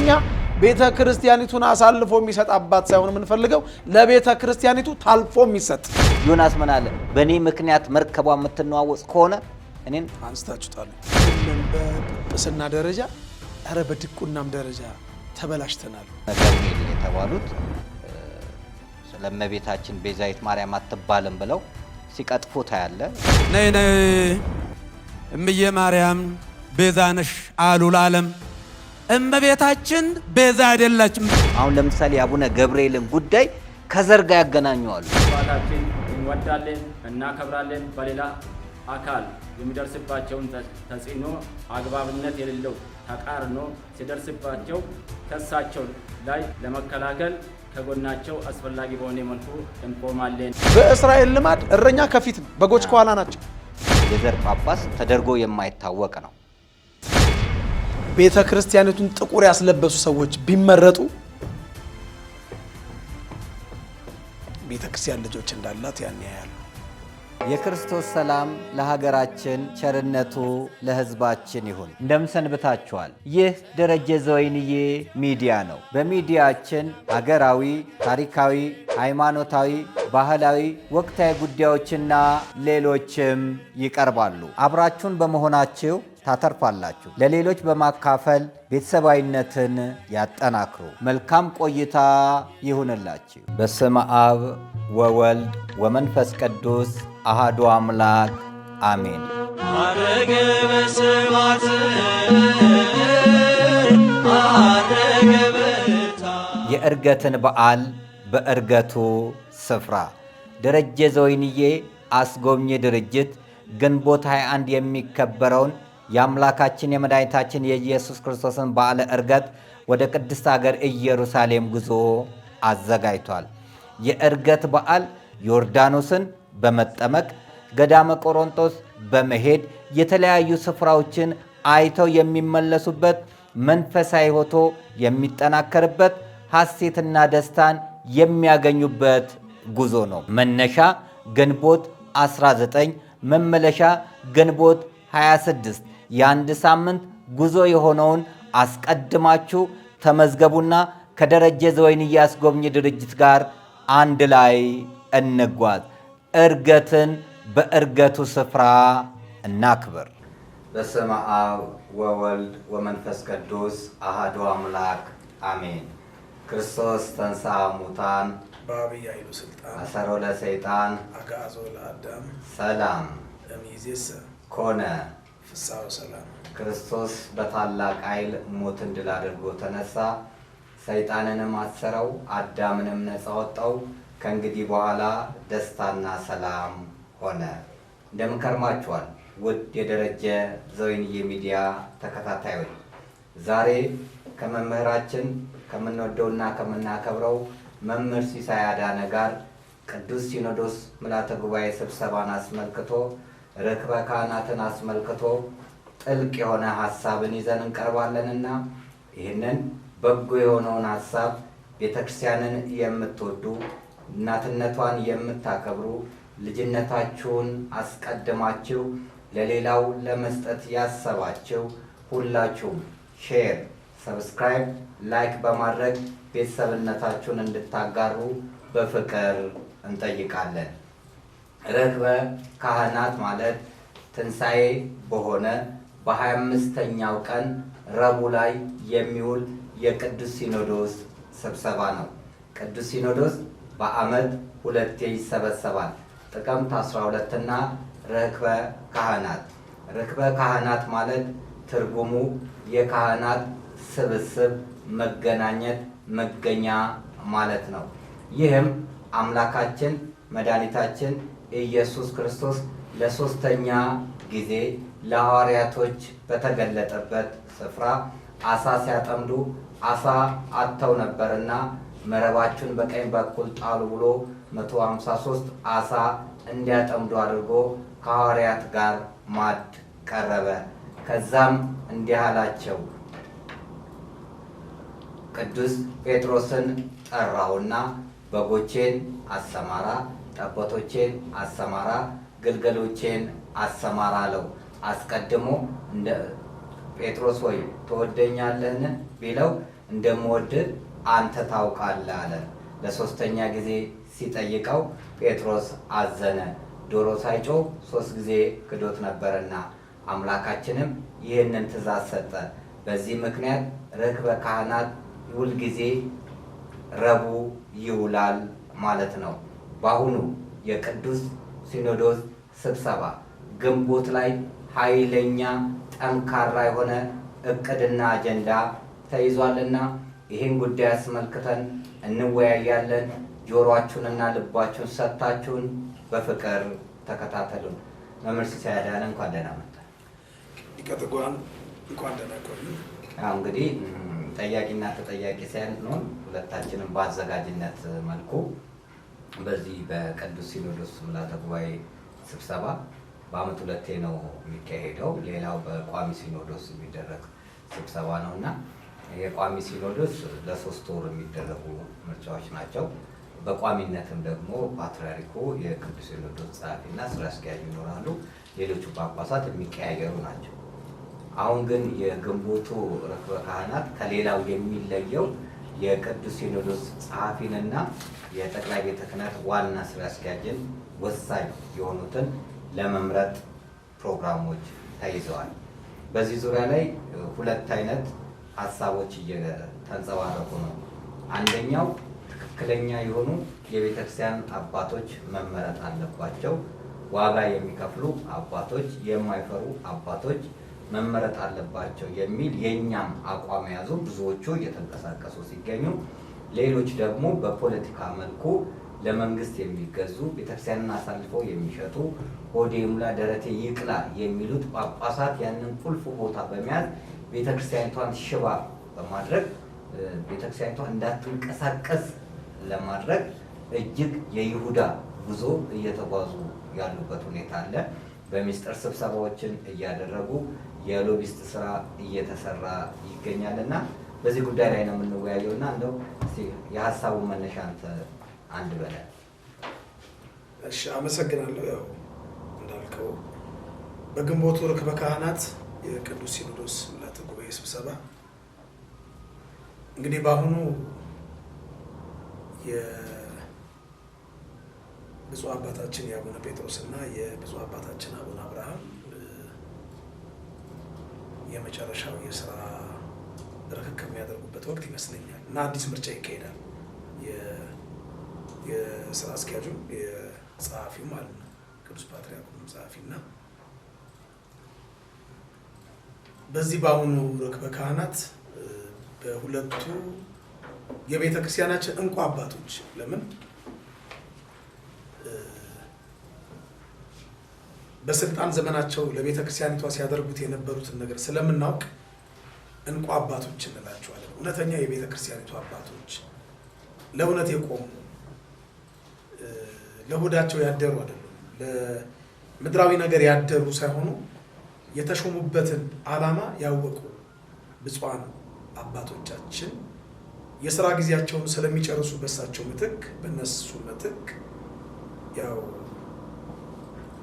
እኛ ቤተ ክርስቲያኒቱን አሳልፎ የሚሰጥ አባት ሳይሆን የምንፈልገው ለቤተ ክርስቲያኒቱ ታልፎ የሚሰጥ ዮናስ ምን አለ? በእኔ ምክንያት መርከቧ የምትነዋወጽ ከሆነ እኔን አንስታችሁታል። በጵጵስና ደረጃ አረ በድቁናም ደረጃ ተበላሽተናል። ገብርኤል የተባሉት ስለእመቤታችን ቤዛዊት ማርያም አትባልም ብለው ሲቀጥፉ ታያለ። ነይ ነይ እምዬ ማርያም ቤዛ ነሽ አሉ ለዓለም። እመቤታችን ቤዛ አይደለችም። አሁን ለምሳሌ አቡነ ገብርኤልን ጉዳይ ከዘር ጋር ያገናኘዋሉ። አባታችን እንወዳለን እናከብራለን። በሌላ አካል የሚደርስባቸውን ተጽዕኖ አግባብነት የሌለው ተቃርኖ ሲደርስባቸው ከሳቸው ላይ ለመከላከል ከጎናቸው አስፈላጊ በሆነ መልኩ እንቆማለን። በእስራኤል ልማድ እረኛ ከፊት ነው፣ በጎች ከኋላ ናቸው። የዘር ጳጳስ ተደርጎ የማይታወቅ ነው። ቤተ ክርስቲያኒቱን ጥቁር ያስለበሱ ሰዎች ቢመረጡ ቤተ ክርስቲያን ልጆች እንዳላት ያን ያያሉ። የክርስቶስ ሰላም ለሀገራችን፣ ቸርነቱ ለሕዝባችን ይሁን። እንደምን ሰንብታችኋል? ይህ ደረጀ ዘወይንዬ ሚዲያ ነው። በሚዲያችን ሀገራዊ፣ ታሪካዊ፣ ሃይማኖታዊ፣ ባህላዊ፣ ወቅታዊ ጉዳዮችና ሌሎችም ይቀርባሉ። አብራችሁን በመሆናችሁ ታተርፋላችሁ። ለሌሎች በማካፈል ቤተሰባዊነትን ያጠናክሩ። መልካም ቆይታ ይሁንላችሁ። በስመ አብ ወወልድ ወመንፈስ ቅዱስ አሃዱ አምላክ አሜን። አረገ በስብሐት አረገ በታ የዕርገትን በዓል በዕርገቱ ስፍራ ደረጀ ዘወይንዬ አስጎብኚ ድርጅት ግንቦት 21 የሚከበረውን የአምላካችን የመድኃኒታችን የኢየሱስ ክርስቶስን በዓለ ዕርገት ወደ ቅድስት ሀገር ኢየሩሳሌም ጉዞ አዘጋጅቷል። የዕርገት በዓል ዮርዳኖስን በመጠመቅ ገዳመ ቆሮንቶስ በመሄድ የተለያዩ ስፍራዎችን አይተው የሚመለሱበት፣ መንፈሳዊ ሕይወቶ የሚጠናከርበት፣ ሐሴትና ደስታን የሚያገኙበት ጉዞ ነው። መነሻ ግንቦት 19፣ መመለሻ ግንቦት 26። የአንድ ሳምንት ጉዞ የሆነውን አስቀድማችሁ ተመዝገቡና ከደረጀ ዘወይንዬ አስጎብኚ ድርጅት ጋር አንድ ላይ እንጓዝ። ዕርገትን በዕርገቱ ስፍራ እናክብር። በስመ አብ ወወልድ ወመንፈስ ቅዱስ አሃዱ አምላክ አሜን። ክርስቶስ ተንሥአ እሙታን በዐቢይ ኃይሉ ሥልጣን አሰሮ ለሰይጣን አግዓዞ ለአዳም ሰላም እምይእዜሰ ኮነ ፍስሐ ወሰላም። ክርስቶስ በታላቅ ኃይል ሞትን ድል አድርጎ ተነሳ። ሰይጣንንም አሰረው፣ አዳምንም ነፃ ወጣው። ከእንግዲህ በኋላ ደስታና ሰላም ሆነ። እንደምን ከርማችኋል? ውድ የደረጀ ዘወይንዬ ሚዲያ ተከታታዮች፣ ዛሬ ከመምህራችን ከምንወደውና ከምናከብረው መምህር ሲሳይ አዳነ ጋር ቅዱስ ሲኖዶስ ምልዓተ ጉባኤ ስብሰባን አስመልክቶ ርክበ ካህናትን አስመልክቶ ጥልቅ የሆነ ሀሳብን ይዘን እንቀርባለንና ይህንን በጎ የሆነውን ሀሳብ ቤተክርስቲያንን የምትወዱ እናትነቷን የምታከብሩ ልጅነታችሁን አስቀድማችሁ ለሌላው ለመስጠት ያሰባችሁ ሁላችሁም ሼር፣ ሰብስክራይብ፣ ላይክ በማድረግ ቤተሰብነታችሁን እንድታጋሩ በፍቅር እንጠይቃለን። ርክበ ካህናት ማለት ትንሣኤ በሆነ በ25ኛው ቀን ረቡዕ ላይ የሚውል የቅዱስ ሲኖዶስ ስብሰባ ነው። ቅዱስ ሲኖዶስ በዓመት 2 ይሰበሰባል። ጥቅምት 12 እና ርክበ ካህናት። ርክበ ካህናት ማለት ትርጉሙ የካህናት ስብስብ፣ መገናኘት፣ መገኛ ማለት ነው። ይህም አምላካችን መድኃኒታችን ኢየሱስ ክርስቶስ ለሶስተኛ ጊዜ ለሐዋርያቶች በተገለጠበት ስፍራ አሳ ሲያጠምዱ አሳ አጥተው ነበርና መረባችሁን በቀኝ በኩል ጣሉ ብሎ 153 አሳ እንዲያጠምዱ አድርጎ ከሐዋርያት ጋር ማዕድ ቀረበ። ከዛም እንዲህ አላቸው፣ ቅዱስ ጴጥሮስን ጠራውና በጎቼን አሰማራ፣ ጠቦቶቼን አሰማራ፣ ግልገሎቼን አሰማራ አለው። አስቀድሞ ጴጥሮስ ሆይ ትወደኛለህን ቢለው እንደምወድ አንተ ታውቃለህ አለ። ለሶስተኛ ጊዜ ሲጠይቀው ጴጥሮስ አዘነ፣ ዶሮ ሳይጮህ 3 ጊዜ ክዶት ነበርና። አምላካችንም ይህንን ትእዛዝ ሰጠ። በዚህ ምክንያት ርክበ ካህናት ሁልጊዜ ረቡዕ ይውላል ማለት ነው። በአሁኑ የቅዱስ ሲኖዶስ ስብሰባ ግንቦት ላይ ኃይለኛ ጠንካራ የሆነ እቅድና አጀንዳ ተይዟልና ይህን ጉዳይ አስመልክተን እንወያያለን። ጆሮአችሁንና ልባችሁን ሰጥታችሁን በፍቅር ተከታተሉን። መምህር ሲሳይ አዳነ እንኳን ደህና መጣ። ይቀጥጓን እንኳን ደህና ቆዩ። እንግዲህ ጠያቂና ተጠያቂ ሳይሆን ሁለታችንም በአዘጋጅነት መልኩ በዚህ በቅዱስ ሲኖዶስ ምልዓተ ጉባኤ ስብሰባ በዓመት 2 ነው የሚካሄደው። ሌላው በቋሚ ሲኖዶስ የሚደረግ ስብሰባ ነውና የቋሚ ሲኖዶስ ለ3 ወር የሚደረጉ ምርጫዎች ናቸው። በቋሚነትም ደግሞ ፓትርያርኩ የቅዱስ ሲኖዶስ ጸሐፊና ስራ አስኪያጅ ይኖራሉ። ሌሎቹ ጳጳሳት የሚቀያየሩ ናቸው። አሁን ግን የግንቦቱ ርክበ ካህናት ከሌላው የሚለየው የቅዱስ ሲኖዶስ ጸሐፊንና የጠቅላይ ቤተ ክህነት ዋና ስራ አስኪያጅን ወሳኝ የሆኑትን ለመምረጥ ፕሮግራሞች ተይዘዋል። በዚህ ዙሪያ ላይ 2 አይነት ሀሳቦች እየተንጸባረቁ ነው። አንደኛው ትክክለኛ የሆኑ የቤተክርስቲያን አባቶች መመረጥ አለባቸው፣ ዋጋ የሚከፍሉ አባቶች፣ የማይፈሩ አባቶች መመረጥ አለባቸው የሚል የኛም አቋም ያዙ ብዙዎቹ እየተንቀሳቀሱ ሲገኙ፣ ሌሎች ደግሞ በፖለቲካ መልኩ ለመንግስት የሚገዙ ቤተክርስቲያንን አሳልፈው የሚሸጡ ሆዴ ሙላ ደረቴ ይቅላ የሚሉት ጳጳሳት ያንን ቁልፍ ቦታ በመያዝ ቤተክርስቲያኒቷን ሽባ በማድረግ ቤተክርስቲያኒቷ እንዳትንቀሳቀስ ለማድረግ እጅግ የይሁዳ ጉዞ እየተጓዙ ያሉበት ሁኔታ አለ። በሚስጥር ስብሰባዎችን እያደረጉ የሎቢስት ስራ እየተሰራ ይገኛልና በዚህ ጉዳይ ላይ ነው የምንወያየውና እንደው የሀሳቡን መነሻ አንተ አንድ በለ። እሺ፣ አመሰግናለሁ። ያው እንዳልከው በግንቦቱ ርክበ ካህናት የቅዱስ ሲኖዶስ ምልዓተ ጉባኤ ስብሰባ እንግዲህ በአሁኑ የብፁዕ አባታችን የአቡነ ጴጥሮስና የብፁዕ አባታችን አቡነ አብርሃም የመጨረሻው የስራ ርክክብ የሚያደርጉበት ወቅት ይመስለኛል እና አዲስ ምርጫ ይካሄዳል። የስራ አስኪያጁም የጸሐፊው ማለት ነው ቅዱስ ፓትርያርኩም ጸሐፊና በዚህ በአሁኑ ርክበ ካህናት በሁለቱ የቤተ ክርስቲያናችን እንቁ አባቶች ለምን በስልጣን ዘመናቸው ለቤተ ክርስቲያኒቷ ሲያደርጉት የነበሩትን ነገር ስለምናውቅ እንቁ አባቶች እንላቸዋለን። እውነተኛ የቤተ ክርስቲያኒቷ አባቶች ለእውነት የቆሙ ለሆዳቸው ያደሩ አይደሉም። ለምድራዊ ነገር ያደሩ ሳይሆኑ የተሾሙበትን ዓላማ ያወቁ ብፁዓን አባቶቻችን የሥራ ጊዜያቸውን ስለሚጨርሱ በሳቸው ምትክ በነሱ ምትክ ያው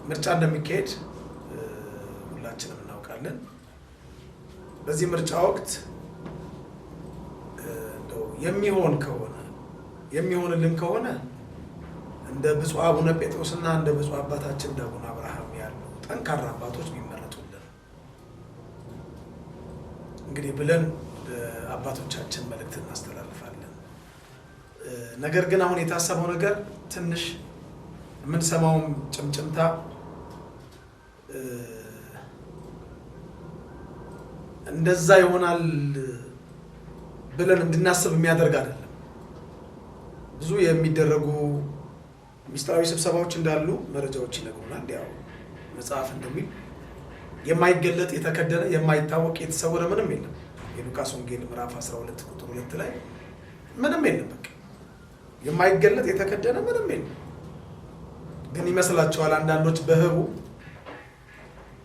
ምርጫ እንደሚካሄድ ሁላችንም እናውቃለን። በዚህ ምርጫ ወቅት እንደው የሚሆንልን ከሆነ እንደ ብፁዕ አቡነ ጴጥሮስና እንደ ብፁዕ አባታችን እንደ አቡነ አብርሃም ያሉ ጠንካራ አባቶች ቢመረጡልን እንግዲህ ብለን አባቶቻችን መልእክት እናስተላልፋለን። ነገር ግን አሁን የታሰበው ነገር ትንሽ የምንሰማውም ጭምጭምታ እንደዛ ይሆናል ብለን እንድናስብ የሚያደርግ አይደለም። ብዙ የሚደረጉ ሚስጥራዊ ስብሰባዎች እንዳሉ መረጃዎች ይነግሩናል። ያው መጽሐፍ እንደሚል የማይገለጥ የተከደነ የማይታወቅ የተሰወረ ምንም የለም። የሉቃስ ወንጌል ምዕራፍ 12 ቁጥር 2 ላይ ምንም የለም። በቃ የማይገለጥ የተከደነ ምንም የለም። ግን ይመስላቸዋል አንዳንዶች በህቡ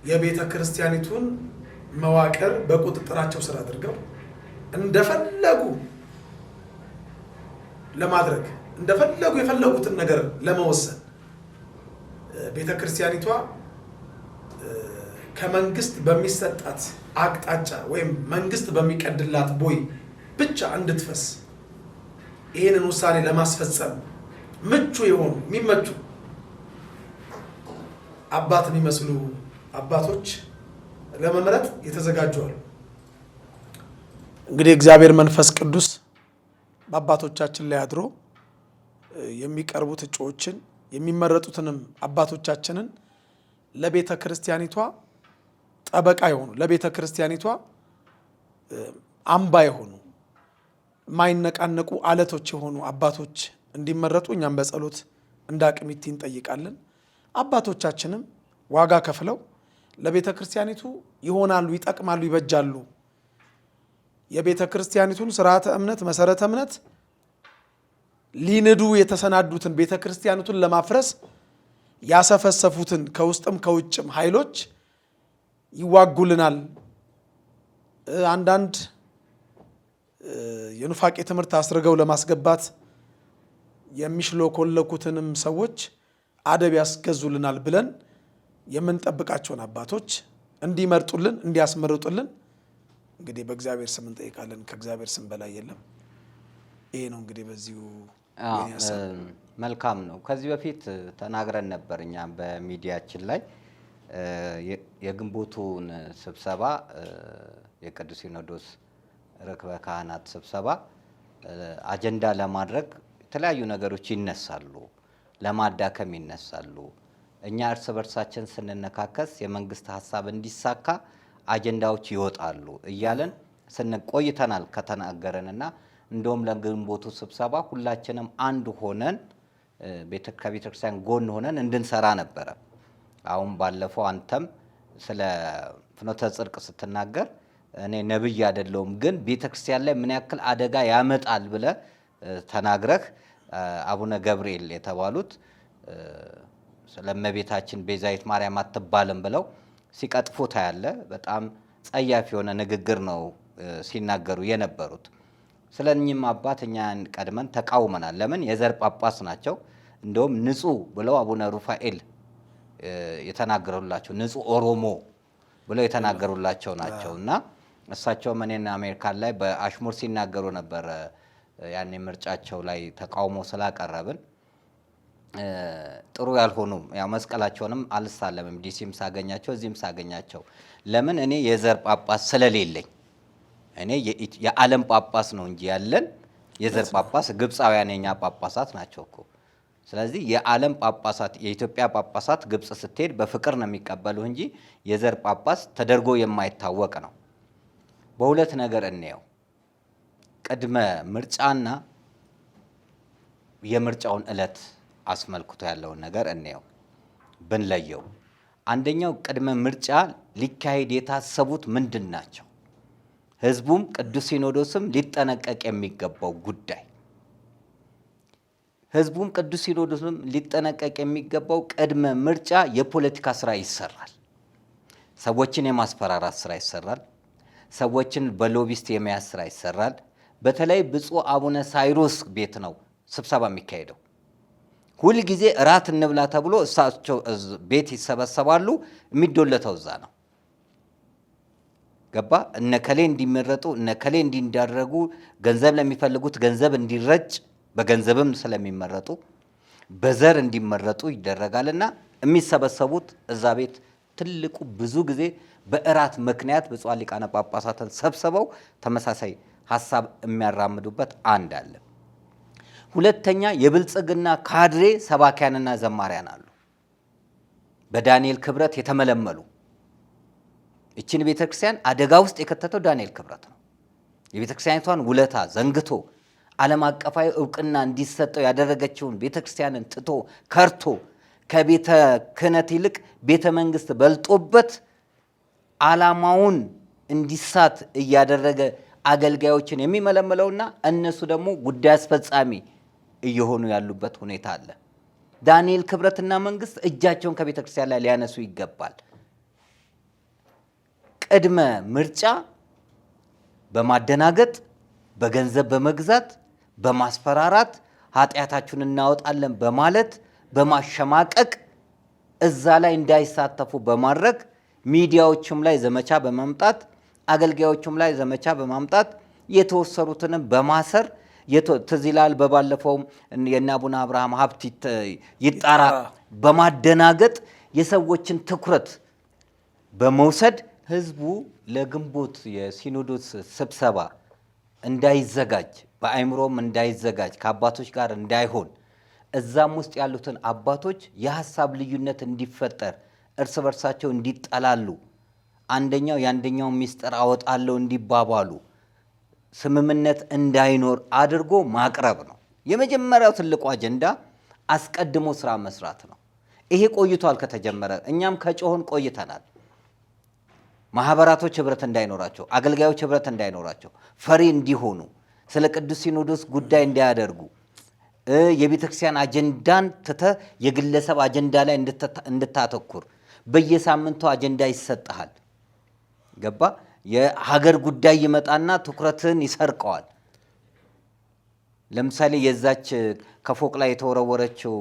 የቤተ ክርስቲያኒቱን መዋቅር በቁጥጥራቸው ስር አድርገው እንደፈለጉ ለማድረግ እንደፈለጉ የፈለጉትን ነገር ለመወሰን ቤተ ክርስቲያኒቷ ከመንግስት በሚሰጣት አቅጣጫ ወይም መንግስት በሚቀድላት ቦይ ብቻ እንድትፈስ ይህንን ውሳኔ ለማስፈጸም ምቹ የሆኑ የሚመቹ አባት የሚመስሉ አባቶች ለመምረጥ የተዘጋጁ አሉ። እንግዲህ እግዚአብሔር መንፈስ ቅዱስ በአባቶቻችን ላይ አድሮ የሚቀርቡት እጩዎችን የሚመረጡትንም አባቶቻችንን ለቤተ ክርስቲያኒቷ ጠበቃ የሆኑ ለቤተ ክርስቲያኒቷ አምባ የሆኑ የማይነቃነቁ አለቶች የሆኑ አባቶች እንዲመረጡ እኛም በጸሎት እንደ አቅሚቲ እንጠይቃለን። አባቶቻችንም ዋጋ ከፍለው ለቤተ ክርስቲያኒቱ ይሆናሉ፣ ይጠቅማሉ፣ ይበጃሉ። የቤተ ክርስቲያኒቱን ስርዓተ እምነት መሰረተ እምነት ሊንዱ የተሰናዱትን ቤተ ክርስቲያኒቱን ለማፍረስ ያሰፈሰፉትን ከውስጥም ከውጭም ኃይሎች ይዋጉልናል። አንዳንድ የኑፋቄ ትምህርት አስርገው ለማስገባት የሚሽሎኮለኩትንም ሰዎች አደብ ያስገዙልናል ብለን የምንጠብቃቸውን አባቶች እንዲመርጡልን እንዲያስመርጡልን እንግዲህ በእግዚአብሔር ስም እንጠይቃለን። ከእግዚአብሔር ስም በላይ የለም። ይሄ ነው እንግዲህ በዚሁ መልካም ነው። ከዚህ በፊት ተናግረን ነበር እኛ በሚዲያችን ላይ የግንቦቱን ስብሰባ የቅዱስ ሲኖዶስ ርክበ ካህናት ስብሰባ አጀንዳ ለማድረግ የተለያዩ ነገሮች ይነሳሉ፣ ለማዳከም ይነሳሉ። እኛ እርስ በርሳችን ስንነካከስ የመንግስት ሐሳብ እንዲሳካ አጀንዳዎች ይወጣሉ እያለን ስንቆይተናል ከተናገረንና እንደውም ለግንቦቱ ስብሰባ ሁላችንም አንድ ሆነን ከቤተክርስቲያን ጎን ሆነን እንድንሰራ ነበረ። አሁን ባለፈው አንተም ስለ ፍኖተ ጽድቅ ስትናገር እኔ ነብይ አይደለሁም ግን ቤተክርስቲያን ላይ ምን ያክል አደጋ ያመጣል ብለ ተናግረህ አቡነ ገብርኤል የተባሉት ስለመቤታችን ቤዛዊት ማርያም አትባልም ብለው ሲቀጥፉ ታያለ። በጣም ጸያፍ የሆነ ንግግር ነው ሲናገሩ የነበሩት። ስለኚህም አባት እኛን ቀድመን ተቃውመናል። ለምን? የዘር ጳጳስ ናቸው። እንደውም ንጹህ ብለው አቡነ ሩፋኤል የተናገሩላቸው ንጹህ ኦሮሞ ብለው የተናገሩላቸው ናቸውና እሳቸው እኔና አሜሪካን ላይ በአሽሙር ሲናገሩ ነበር። ያኔ ምርጫቸው ላይ ተቃውሞ ስላቀረብን ጥሩ ያልሆኑ ያው መስቀላቸውንም አልሳለምም። ዲሲም ሳገኛቸው እዚህም ሳገኛቸው ለምን እኔ የዘር ጳጳስ ስለሌለኝ እኔ የዓለም ጳጳስ ነው እንጂ ያለን የዘር ጳጳስ ግብፃውያን የኛ ጳጳሳት ናቸው እኮ። ስለዚህ የዓለም ጳጳሳት የኢትዮጵያ ጳጳሳት ግብፅ ስትሄድ በፍቅር ነው የሚቀበሉ እንጂ የዘር ጳጳስ ተደርጎ የማይታወቅ ነው። በሁለት ነገር እንየው። ቅድመ ምርጫና የምርጫውን ዕለት አስመልክቶ ያለውን ነገር እንየው ብንለየው። አንደኛው ቅድመ ምርጫ ሊካሄድ የታሰቡት ምንድን ናቸው? ህዝቡም ቅዱስ ሲኖዶስም ሊጠነቀቅ የሚገባው ጉዳይ ህዝቡም ቅዱስ ሲኖዶስም ሊጠነቀቅ የሚገባው ቅድመ ምርጫ የፖለቲካ ስራ ይሰራል። ሰዎችን የማስፈራራት ስራ ይሰራል። ሰዎችን በሎቢስት የመያዝ ስራ ይሰራል። በተለይ ብፁዕ አቡነ ሳይሮስ ቤት ነው ስብሰባ የሚካሄደው። ሁል ጊዜ እራት እንብላ ተብሎ እሳቸው ቤት ይሰበሰባሉ። የሚዶለተው እዛ ነው። ገባ? እነከሌ እንዲመረጡ እነከሌ እንዲዳረጉ ገንዘብ ለሚፈልጉት ገንዘብ እንዲረጭ በገንዘብም ስለሚመረጡ በዘር እንዲመረጡ ይደረጋልና የሚሰበሰቡት እዛ ቤት ትልቁ ብዙ ጊዜ በእራት ምክንያት ብፁዓን ሊቃነ ጳጳሳትን ሰብስበው ተመሳሳይ ሐሳብ የሚያራምዱበት አንድ አለ። ሁለተኛ የብልጽግና ካድሬ ሰባኪያንና ዘማሪያን አሉ። በዳንኤል ክብረት የተመለመሉ እቺን ቤተክርስቲያን አደጋ ውስጥ የከተተው ዳንኤል ክብረት ነው። የቤተክርስቲያኒቷን ውለታ ዘንግቶ ዓለም አቀፋዊ ዕውቅና እንዲሰጠው ያደረገችውን ቤተክርስቲያንን ትቶ ከርቶ ከቤተ ክህነት ይልቅ ቤተ መንግስት በልጦበት ዓላማውን እንዲሳት እያደረገ አገልጋዮችን የሚመለመለውና እነሱ ደግሞ ጉዳይ አስፈጻሚ እየሆኑ ያሉበት ሁኔታ አለ። ዳንኤል ክብረትና መንግስት እጃቸውን ከቤተክርስቲያን ላይ ሊያነሱ ይገባል። ቅድመ ምርጫ በማደናገጥ በገንዘብ በመግዛት በማስፈራራት ኃጢአታችሁን እናወጣለን በማለት በማሸማቀቅ እዛ ላይ እንዳይሳተፉ በማድረግ ሚዲያዎችም ላይ ዘመቻ በመምጣት አገልጋዮቹም ላይ ዘመቻ በማምጣት የተወሰሩትን በማሰር ትዝ ይላል። በባለፈው የእነ አቡነ አብርሃም ሀብት ይጣራ በማደናገጥ የሰዎችን ትኩረት በመውሰድ ህዝቡ ለግንቦት የሲኖዶስ ስብሰባ እንዳይዘጋጅ በአይምሮም እንዳይዘጋጅ ከአባቶች ጋር እንዳይሆን እዛም ውስጥ ያሉትን አባቶች የሐሳብ ልዩነት እንዲፈጠር እርስ በርሳቸው እንዲጠላሉ አንደኛው ያንደኛው ሚስጥር አወጣለው እንዲባባሉ ስምምነት እንዳይኖር አድርጎ ማቅረብ ነው። የመጀመሪያው ትልቁ አጀንዳ አስቀድሞ ስራ መስራት ነው። ይሄ ቆይቷል ከተጀመረ። እኛም ከጮህን ቆይተናል። ማህበራቶች ህብረት እንዳይኖራቸው፣ አገልጋዮች ህብረት እንዳይኖራቸው፣ ፈሪ እንዲሆኑ፣ ስለ ቅዱስ ሲኖዶስ ጉዳይ እንዳያደርጉ፣ የቤተክርስቲያን አጀንዳን ትተ የግለሰብ አጀንዳ ላይ እንድታተኩር፣ በየሳምንቱ አጀንዳ ይሰጣል። ገባ? የሀገር ጉዳይ ይመጣና ትኩረትን ይሰርቀዋል። ለምሳሌ የዛች ከፎቅ ላይ የተወረወረችው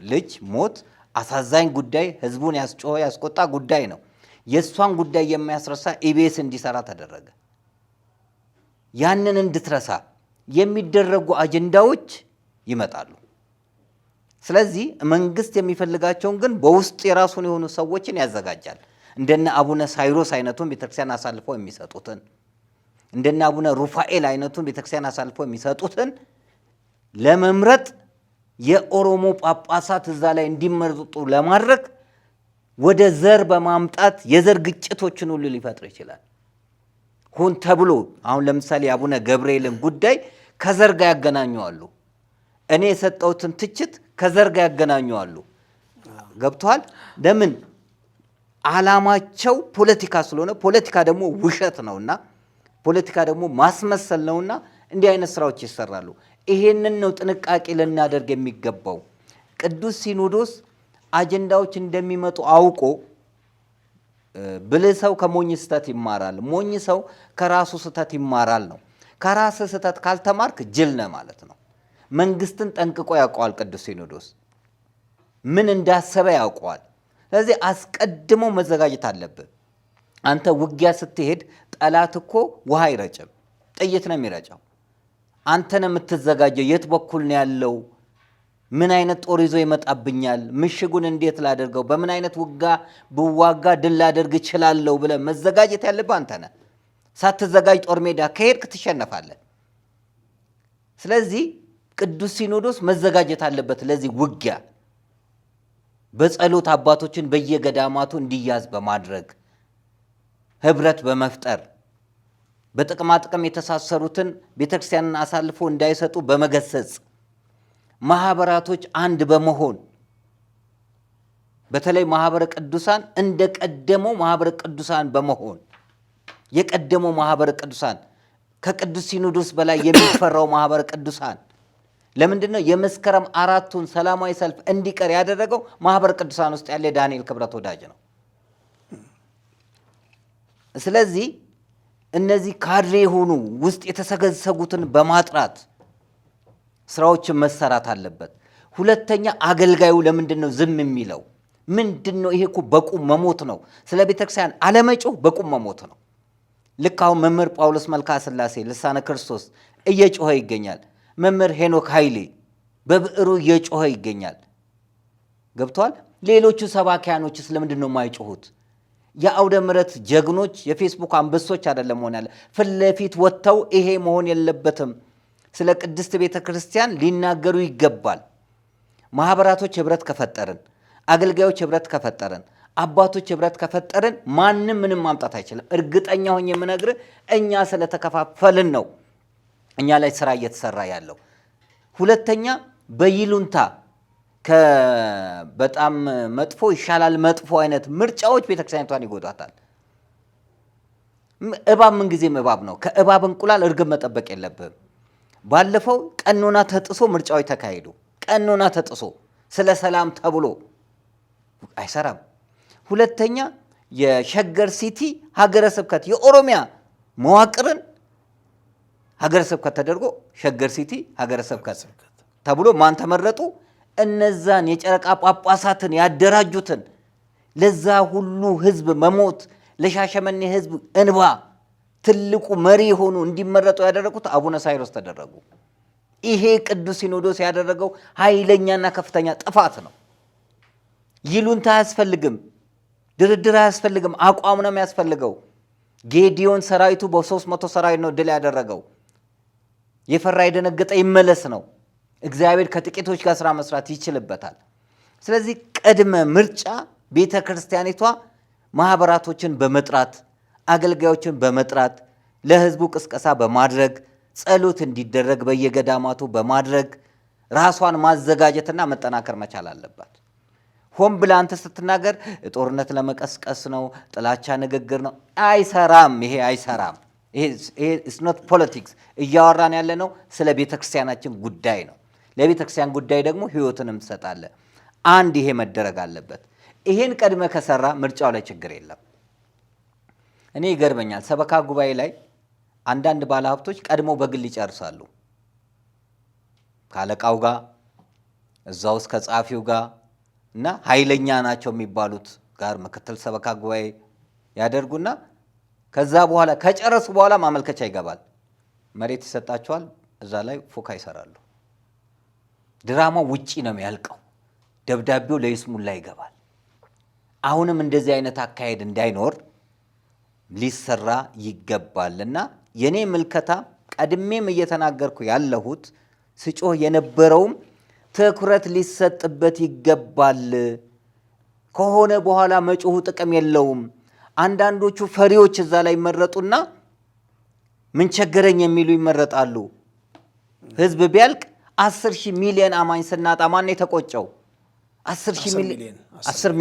ልጅ ሞት አሳዛኝ ጉዳይ፣ ህዝቡን ያስጮኸ ያስቆጣ ጉዳይ ነው። የእሷን ጉዳይ የሚያስረሳ ኢቢኤስ እንዲሰራ ተደረገ። ያንን እንድትረሳ የሚደረጉ አጀንዳዎች ይመጣሉ። ስለዚህ መንግስት የሚፈልጋቸውን ግን በውስጥ የራሱን የሆኑ ሰዎችን ያዘጋጃል። እንደነ አቡነ ሳይሮስ አይነቱን ቤተክርስቲያን አሳልፈው የሚሰጡትን፣ እንደነ አቡነ ሩፋኤል አይነቱን ቤተክርስቲያን አሳልፈው የሚሰጡትን ለመምረጥ የኦሮሞ ጳጳሳት እዛ ላይ እንዲመርጡ ለማድረግ ወደ ዘር በማምጣት የዘር ግጭቶችን ሁሉ ሊፈጥር ይችላል። ሆን ተብሎ አሁን ለምሳሌ አቡነ ገብርኤልን ጉዳይ ከዘር ጋር ያገናኙዋሉ። እኔ የሰጠሁትን ትችት ከዘር ጋር ያገናኙዋሉ። ገብቷል? ለምን? ዓላማቸው ፖለቲካ ስለሆነ፣ ፖለቲካ ደግሞ ውሸት ነውና፣ ፖለቲካ ደግሞ ማስመሰል ነውና እንዲህ አይነት ስራዎች ይሰራሉ። ይሄንን ነው ጥንቃቄ ልናደርግ የሚገባው። ቅዱስ ሲኖዶስ አጀንዳዎች እንደሚመጡ አውቆ ብልህ ሰው ከሞኝ ስህተት ይማራል፣ ሞኝ ሰው ከራሱ ስህተት ይማራል ነው። ከራስ ስህተት ካልተማርክ ጅል ነህ ማለት ነው። መንግስትን ጠንቅቆ ያውቀዋል ቅዱስ ሲኖዶስ፣ ምን እንዳሰበ ያውቀዋል። ስለዚህ አስቀድሞ መዘጋጀት አለብህ። አንተ ውጊያ ስትሄድ ጠላት እኮ ውሃ አይረጭም፣ ጥይት ነው የሚረጨው። አንተ ነው የምትዘጋጀው። የት በኩል ነው ያለው? ምን አይነት ጦር ይዞ ይመጣብኛል? ምሽጉን እንዴት ላደርገው? በምን አይነት ብዋጋ ድል ላደርግ እችላለሁ ብለህ መዘጋጀት ያለብህ አንተ ነህ። ሳትዘጋጅ ጦር ሜዳ ከሄድክ ትሸነፋለህ። ስለዚህ ቅዱስ ሲኖዶስ መዘጋጀት አለበት ለዚህ ውጊያ። በጸሎት አባቶችን በየገዳማቱ እንዲያዝ በማድረግ ህብረት በመፍጠር በጥቅማ ጥቅም የተሳሰሩትን ቤተክርስቲያንን አሳልፎ እንዳይሰጡ በመገሰጽ ማህበራቶች አንድ በመሆን በተለይ ማህበረ ቅዱሳን እንደቀደመው ማህበረ ቅዱሳን በመሆን የቀደመው ማህበረ ቅዱሳን ከቅዱስ ሲኖዶስ በላይ የሚፈራው ማህበረ ቅዱሳን ለምንድነው የመስከረም 4ቱን ሰላማዊ ሰልፍ እንዲቀር ያደረገው? ማህበረ ቅዱሳን ውስጥ ያለ ዳንኤል ክብረት ወዳጅ ነው። ስለዚህ እነዚህ ካድሬ የሆኑ ውስጥ የተሰገሰጉትን በማጥራት ስራዎችን መሰራት አለበት። ሁለተኛ አገልጋዩ ለምንድነው ዝም የሚለው? ምንድነው? ይሄ እኮ በቁም መሞት ነው። ስለ ቤተክርስቲያን አለመጮህ በቁም መሞት ነው። ልክ አሁን መምህር ጳውሎስ መልካ ስላሴ ልሳነ ክርስቶስ እየጮኸ ይገኛል። መምህር ሄኖክ ኃይሌ በብዕሩ እየጮኸ ይገኛል። ገብቷል? ሌሎቹ ሰባኪያኖችስ ለምንድን ነው የማይጮሁት? የአውደ ምሕረት ጀግኖች የፌስቡክ አንበሶች አይደለም ሆነ ያለ ፊት ለፊት ወጥተው ይሄ መሆን የለበትም ስለ ቅድስት ቤተ ክርስቲያን ሊናገሩ ይገባል። ማህበራቶች ህብረት ከፈጠርን፣ አገልጋዮች ህብረት ከፈጠርን፣ አባቶች ህብረት ከፈጠርን ማንም ምንም ማምጣት አይችልም። እርግጠኛ ሆኜ የምነግርህ እኛ ስለተከፋፈልን ነው እኛ ላይ ስራ እየተሰራ ያለው። ሁለተኛ በይሉንታ በጣም መጥፎ ይሻላል መጥፎ አይነት ምርጫዎች ቤተክርስቲያኒቷን ይጎዳታል። እባብ ምን ጊዜም እባብ ነው። ከእባብ እንቁላል እርግብ መጠበቅ የለብህም። ባለፈው ቀኖና ተጥሶ ምርጫዎች ተካሄዱ። ቀኖና ተጥሶ ስለ ሰላም ተብሎ አይሰራም። ሁለተኛ የሸገር ሲቲ ሀገረ ስብከት የኦሮሚያ መዋቅርን ሀገረ ስብከት ተደርጎ ሸገር ሲቲ ሀገረ ስብከት ተብሎ ማን ተመረጡ? እነዛን የጨረቃ ጳጳሳትን ያደራጁትን ለዛ ሁሉ ህዝብ መሞት ለሻሸመኔ ህዝብ እንባ ትልቁ መሪ ሆኑ እንዲመረጡ ያደረጉት አቡነ ሳይሮስ ተደረጉ። ይሄ ቅዱስ ሲኖዶስ ያደረገው ኃይለኛና ከፍተኛ ጥፋት ነው። ይሉንታ አያስፈልግም፣ ድርድር አያስፈልግም፣ አቋም ነው የሚያስፈልገው። ጌዲዮን ሰራዊቱ በ300 ሰራዊት ነው ድል ያደረገው። የፈራ የደነገጠ ይመለስ ነው። እግዚአብሔር ከጥቂቶች ጋር ስራ መስራት ይችልበታል። ስለዚህ ቅድመ ምርጫ ቤተ ክርስቲያኒቷ ማህበራቶችን በመጥራት አገልጋዮችን በመጥራት ለህዝቡ ቅስቀሳ በማድረግ ጸሎት እንዲደረግ በየገዳማቱ በማድረግ ራሷን ማዘጋጀትና መጠናከር መቻል አለባት። ሆን ብላ አንተ ስትናገር ጦርነት ለመቀስቀስ ነው፣ ጥላቻ ንግግር ነው፣ አይሰራም። ይሄ አይሰራም። ይሄ ኢትስ ኖት ፖለቲክስ። እያወራን ያለ ነው ስለ ቤተክርስቲያናችን ጉዳይ ነው። ለቤተክርስቲያን ጉዳይ ደግሞ ህይወትንም ትሰጣለህ። አንድ ይሄ መደረግ አለበት። ይሄን ቀድመ ከሰራ ምርጫው ላይ ችግር የለም። እኔ ይገርመኛል፣ ሰበካ ጉባኤ ላይ አንዳንድ ባለሀብቶች ቀድመው በግል ይጨርሳሉ። ካለቃው ጋር እዛው እስከ ጻፊው ጋር እና ኃይለኛ ናቸው የሚባሉት ጋር ምክትል ሰበካ ጉባኤ ያደርጉና ከዛ በኋላ ከጨረሱ በኋላ ማመልከቻ ይገባል። መሬት ይሰጣቸዋል። እዛ ላይ ፎካ ይሰራሉ። ድራማው ውጪ ነው የሚያልቀው። ደብዳቤው ለይስሙላ ይገባል። አሁንም እንደዚህ አይነት አካሄድ እንዳይኖር ሊሰራ ይገባልና የኔ ምልከታ ቀድሜም እየተናገርኩ ያለሁት ስጮህ የነበረውም ትኩረት ሊሰጥበት ይገባል። ከሆነ በኋላ መጮሁ ጥቅም የለውም። አንዳንዶቹ ፈሪዎች እዛ ላይ ይመረጡና ምን ቸገረኝ የሚሉ ይመረጣሉ። ህዝብ ቢያልቅ 10 ሚሊዮን አማኝ ስናጣ ማን የተቆጨው? 10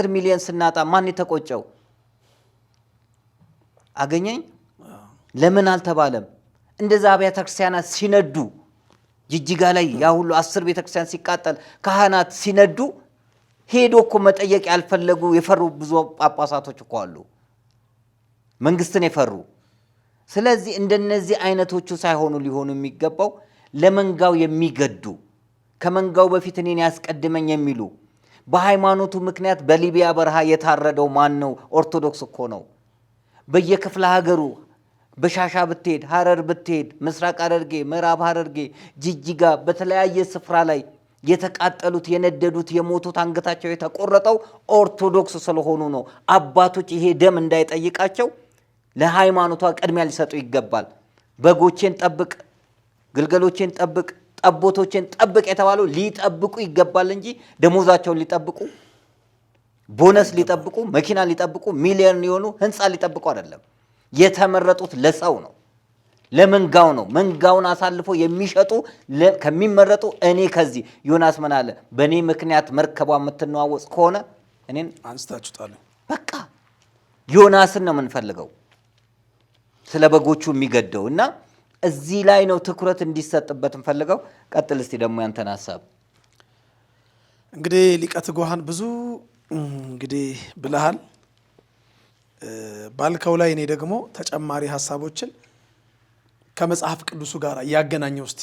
ሚሊዮን ስናጣ ማን የተቆጨው? አገኘኝ ለምን አልተባለም? እንደዛ አብያተ ክርስቲያናት ሲነዱ ጅጅጋ ላይ ያ ሁሉ 10 ቤተክርስቲያን ሲቃጠል ካህናት ሲነዱ ሄዶ እኮ መጠየቅ ያልፈለጉ የፈሩ ብዙ ጳጳሳቶች እኮ አሉ፣ መንግስትን የፈሩ። ስለዚህ እንደነዚህ አይነቶቹ ሳይሆኑ ሊሆኑ የሚገባው ለመንጋው የሚገዱ ከመንጋው በፊት እኔን ያስቀድመኝ የሚሉ። በሃይማኖቱ ምክንያት በሊቢያ በረሃ የታረደው ማን ነው? ኦርቶዶክስ እኮ ነው። በየክፍለ ሀገሩ በሻሻ ብትሄድ፣ ሐረር ብትሄድ፣ ምስራቅ ሐረርጌ፣ ምዕራብ ሐረርጌ፣ ጅጅጋ በተለያየ ስፍራ ላይ የተቃጠሉት የነደዱት የሞቱት አንገታቸው የተቆረጠው ኦርቶዶክስ ስለሆኑ ነው። አባቶች ይሄ ደም እንዳይጠይቃቸው ለሃይማኖቷ ቅድሚያ ሊሰጡ ይገባል። በጎቼን ጠብቅ፣ ግልገሎቼን ጠብቅ፣ ጠቦቶቼን ጠብቅ የተባለው ሊጠብቁ ይገባል እንጂ ደሞዛቸውን ሊጠብቁ፣ ቦነስ ሊጠብቁ፣ መኪና ሊጠብቁ፣ ሚሊዮን የሆኑ ህንፃ ሊጠብቁ አይደለም። የተመረጡት ለሰው ነው፣ ለመንጋው ነው። መንጋውን አሳልፎ የሚሸጡ ከሚመረጡ እኔ ከዚህ ዮናስ ምን አለ? በእኔ ምክንያት መርከቧ የምትነዋወጽ ከሆነ እኔን አንስታችሁታል። በቃ ዮናስን ነው የምንፈልገው ስለ በጎቹ የሚገደው እና እዚህ ላይ ነው ትኩረት እንዲሰጥበት እንፈልገው። ቀጥል እስቲ ደግሞ ያንተን ሐሳብ። እንግዲህ ሊቀ ትጉሃን ብዙ እንግዲህ ብለሃል ባልከው ላይ እኔ ደግሞ ተጨማሪ ሐሳቦችን ከመጽሐፍ ቅዱሱ ጋር ያገናኘው እስቲ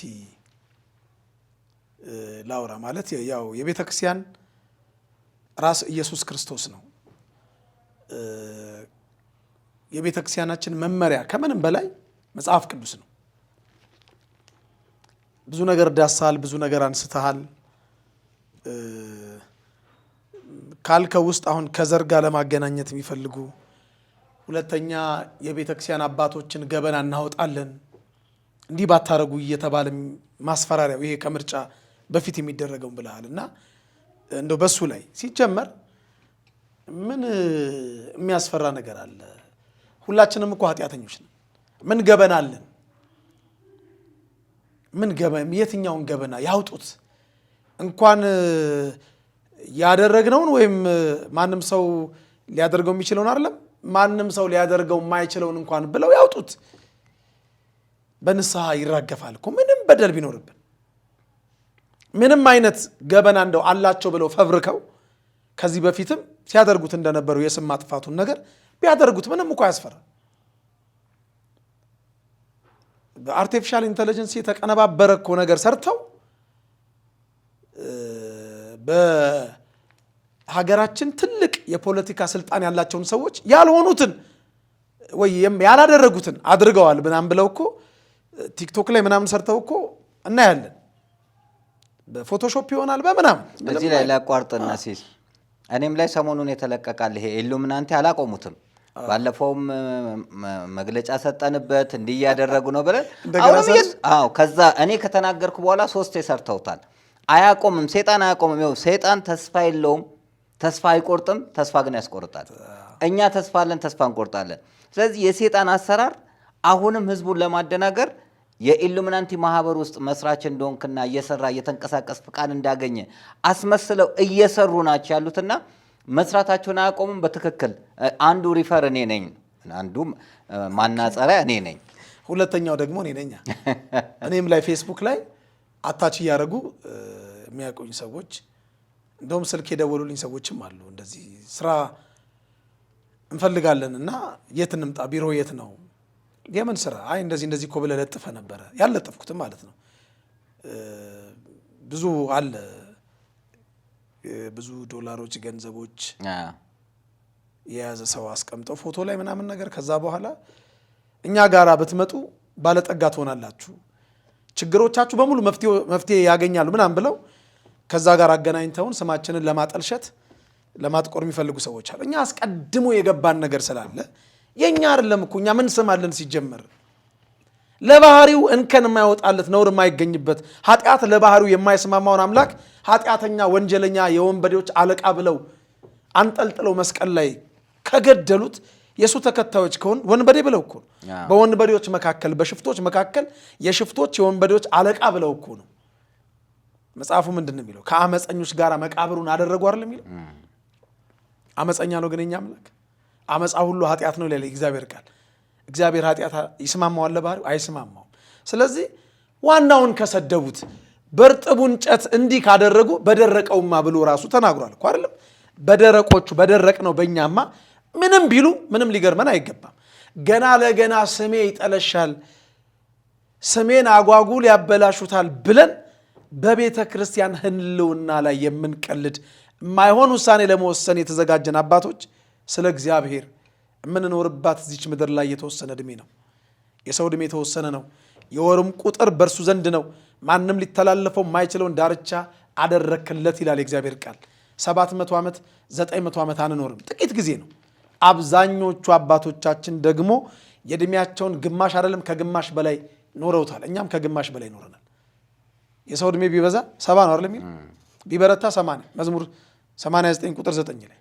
ላውራ። ማለት ያው የቤተ ክርስቲያን ራስ ኢየሱስ ክርስቶስ ነው። የቤተ ክርስቲያናችን መመሪያ ከምንም በላይ መጽሐፍ ቅዱስ ነው። ብዙ ነገር ዳሳል፣ ብዙ ነገር አንስተሃል። ካልከው ውስጥ አሁን ከዘር ጋር ለማገናኘት የሚፈልጉ ሁለተኛ የቤተ ክርስቲያን አባቶችን ገበና እናወጣለን እንዲህ ባታረጉ እየተባለ ማስፈራሪያው ይሄ ከምርጫ በፊት የሚደረገው ብለሃል እና እንደው በሱ ላይ ሲጀመር ምን የሚያስፈራ ነገር አለ? ሁላችንም እኮ ኃጢአተኞች ነን። ምን ገበና አለን? ምን ገበና? የትኛውን ገበና ያውጡት? እንኳን ያደረግነውን ወይም ማንም ሰው ሊያደርገው የሚችለውን አይደለም ማንም ሰው ሊያደርገው የማይችለውን እንኳን ብለው ያውጡት። በንስሐ ይራገፋል እኮ ምንም በደል ቢኖርብን ምንም አይነት ገበና እንደው አላቸው ብለው ፈብርከው ከዚህ በፊትም ሲያደርጉት እንደነበረው የስም ማጥፋቱን ነገር ቢያደርጉት ምንም እኮ ያስፈራ። በአርቲፊሻል ኢንተለጀንስ የተቀነባበረ እኮ ነገር ሰርተው በሀገራችን ትልቅ የፖለቲካ ስልጣን ያላቸውን ሰዎች ያልሆኑትን ወይ ያላደረጉትን አድርገዋል ምናምን ብለው እኮ ቲክቶክ ላይ ምናምን ሰርተው እኮ እናያለን። በፎቶሾፕ ይሆናል በምናምን። እዚህ ላይ ላቋርጥና ሲል እኔም ላይ ሰሞኑን የተለቀቃል ይሄ ኢሉሚናንቲ አላቆሙትም። ባለፈውም መግለጫ ሰጠንበት እንዲህ ያደረጉ ነው ብለን አዎ ከዛ እኔ ከተናገርኩ በኋላ 3 ሰርተውታል። አያቆምም፣ ሰይጣን አያቆምም። ይኸው ሰይጣን ተስፋ የለውም፣ ተስፋ አይቆርጥም፣ ተስፋ ግን ያስቆርጣል። እኛ ተስፋ አለን፣ ተስፋ እንቆርጣለን። ስለዚህ የሰይጣን አሰራር አሁንም ህዝቡን ለማደናገር የኢሉሚናንቲ ማህበር ውስጥ መስራች እንደሆንክና እየሰራ እየተንቀሳቀስ ፍቃድ እንዳገኘ አስመስለው እየሰሩ ናቸው ያሉትና መስራታቸውን አያቆሙም። በትክክል አንዱ ሪፈር እኔ ነኝ፣ አንዱ ማናጸሪያ እኔ ነኝ፣ ሁለተኛው ደግሞ እኔ ነኝ። እኔም ላይ ፌስቡክ ላይ አታች እያደረጉ የሚያውቁኝ ሰዎች እንደውም ስልክ የደወሉልኝ ሰዎችም አሉ። እንደዚህ ስራ እንፈልጋለን እና የት እንምጣ፣ ቢሮ የት ነው? የምን ስራ? አይ እንደዚህ እኮ ብለህ ለጥፈ ነበረ። ያለጠፍኩትም ማለት ነው። ብዙ አለ፣ ብዙ ዶላሮች ገንዘቦች የያዘ ሰው አስቀምጠው ፎቶ ላይ ምናምን ነገር። ከዛ በኋላ እኛ ጋራ ብትመጡ ባለጠጋ ትሆናላችሁ፣ ችግሮቻችሁ በሙሉ መፍትሄ ያገኛሉ ምናምን ብለው ከዛ ጋር አገናኝተውን ስማችንን ለማጠልሸት ለማጥቆር የሚፈልጉ ሰዎች አሉ። እኛ አስቀድሞ የገባን ነገር ስላለ የኛ አይደለም እኮ። እኛ ምን ስማለን ሲጀመር? ለባህሪው እንከን የማይወጣለት ነውር የማይገኝበት ኃጢአት ለባህሪው የማይስማማውን አምላክ ኃጢአተኛ፣ ወንጀለኛ፣ የወንበዴዎች አለቃ ብለው አንጠልጥለው መስቀል ላይ ከገደሉት የሱ ተከታዮች ከሆን ወንበዴ ብለው እኮ ነው። በወንበዴዎች መካከል፣ በሽፍቶች መካከል የሽፍቶች የወንበዴዎች አለቃ ብለው እኮ ነው። መጽሐፉ ምንድን ነው የሚለው? ከአመፀኞች ጋር መቃብሩን አደረጉ አይደል የሚለው? አመፀኛ ነው ግን የኛ አምላክ። አመፃ ሁሉ ኃጢአት ነው ይላል እግዚአብሔር ቃል። እግዚአብሔር ኃጢአት ይስማማዋል ለባህሪው? አይስማማውም። ስለዚህ ዋናውን ከሰደቡት በርጥቡ እንጨት እንዲህ ካደረጉ በደረቀውማ ብሎ ራሱ ተናግሯል እኮ አይደለም? በደረቆቹ በደረቅ ነው በእኛማ ምንም ቢሉ ምንም ሊገርመን አይገባም። ገና ለገና ስሜ ይጠለሻል፣ ስሜን አጓጉል ያበላሹታል ብለን በቤተ ክርስቲያን ህልውና ላይ የምንቀልድ የማይሆን ውሳኔ ለመወሰን የተዘጋጀን አባቶች ስለ እግዚአብሔር የምንኖርባት እዚች ምድር ላይ የተወሰነ ዕድሜ ነው። የሰው ዕድሜ የተወሰነ ነው። የወርም ቁጥር በእርሱ ዘንድ ነው። ማንም ሊተላለፈው የማይችለውን ዳርቻ አደረክለት ይላል የእግዚአብሔር ቃል። 700 ዓመት 900 ዓመት አንኖርም፣ ጥቂት ጊዜ ነው። አብዛኞቹ አባቶቻችን ደግሞ የዕድሜያቸውን ግማሽ አይደለም ከግማሽ በላይ ኖረውታል። እኛም ከግማሽ በላይ ኖረናል። የሰው ዕድሜ ቢበዛ 70 ነው አይደለም? ቢበረታ 80። መዝሙር 89 ቁጥር 9 ላይ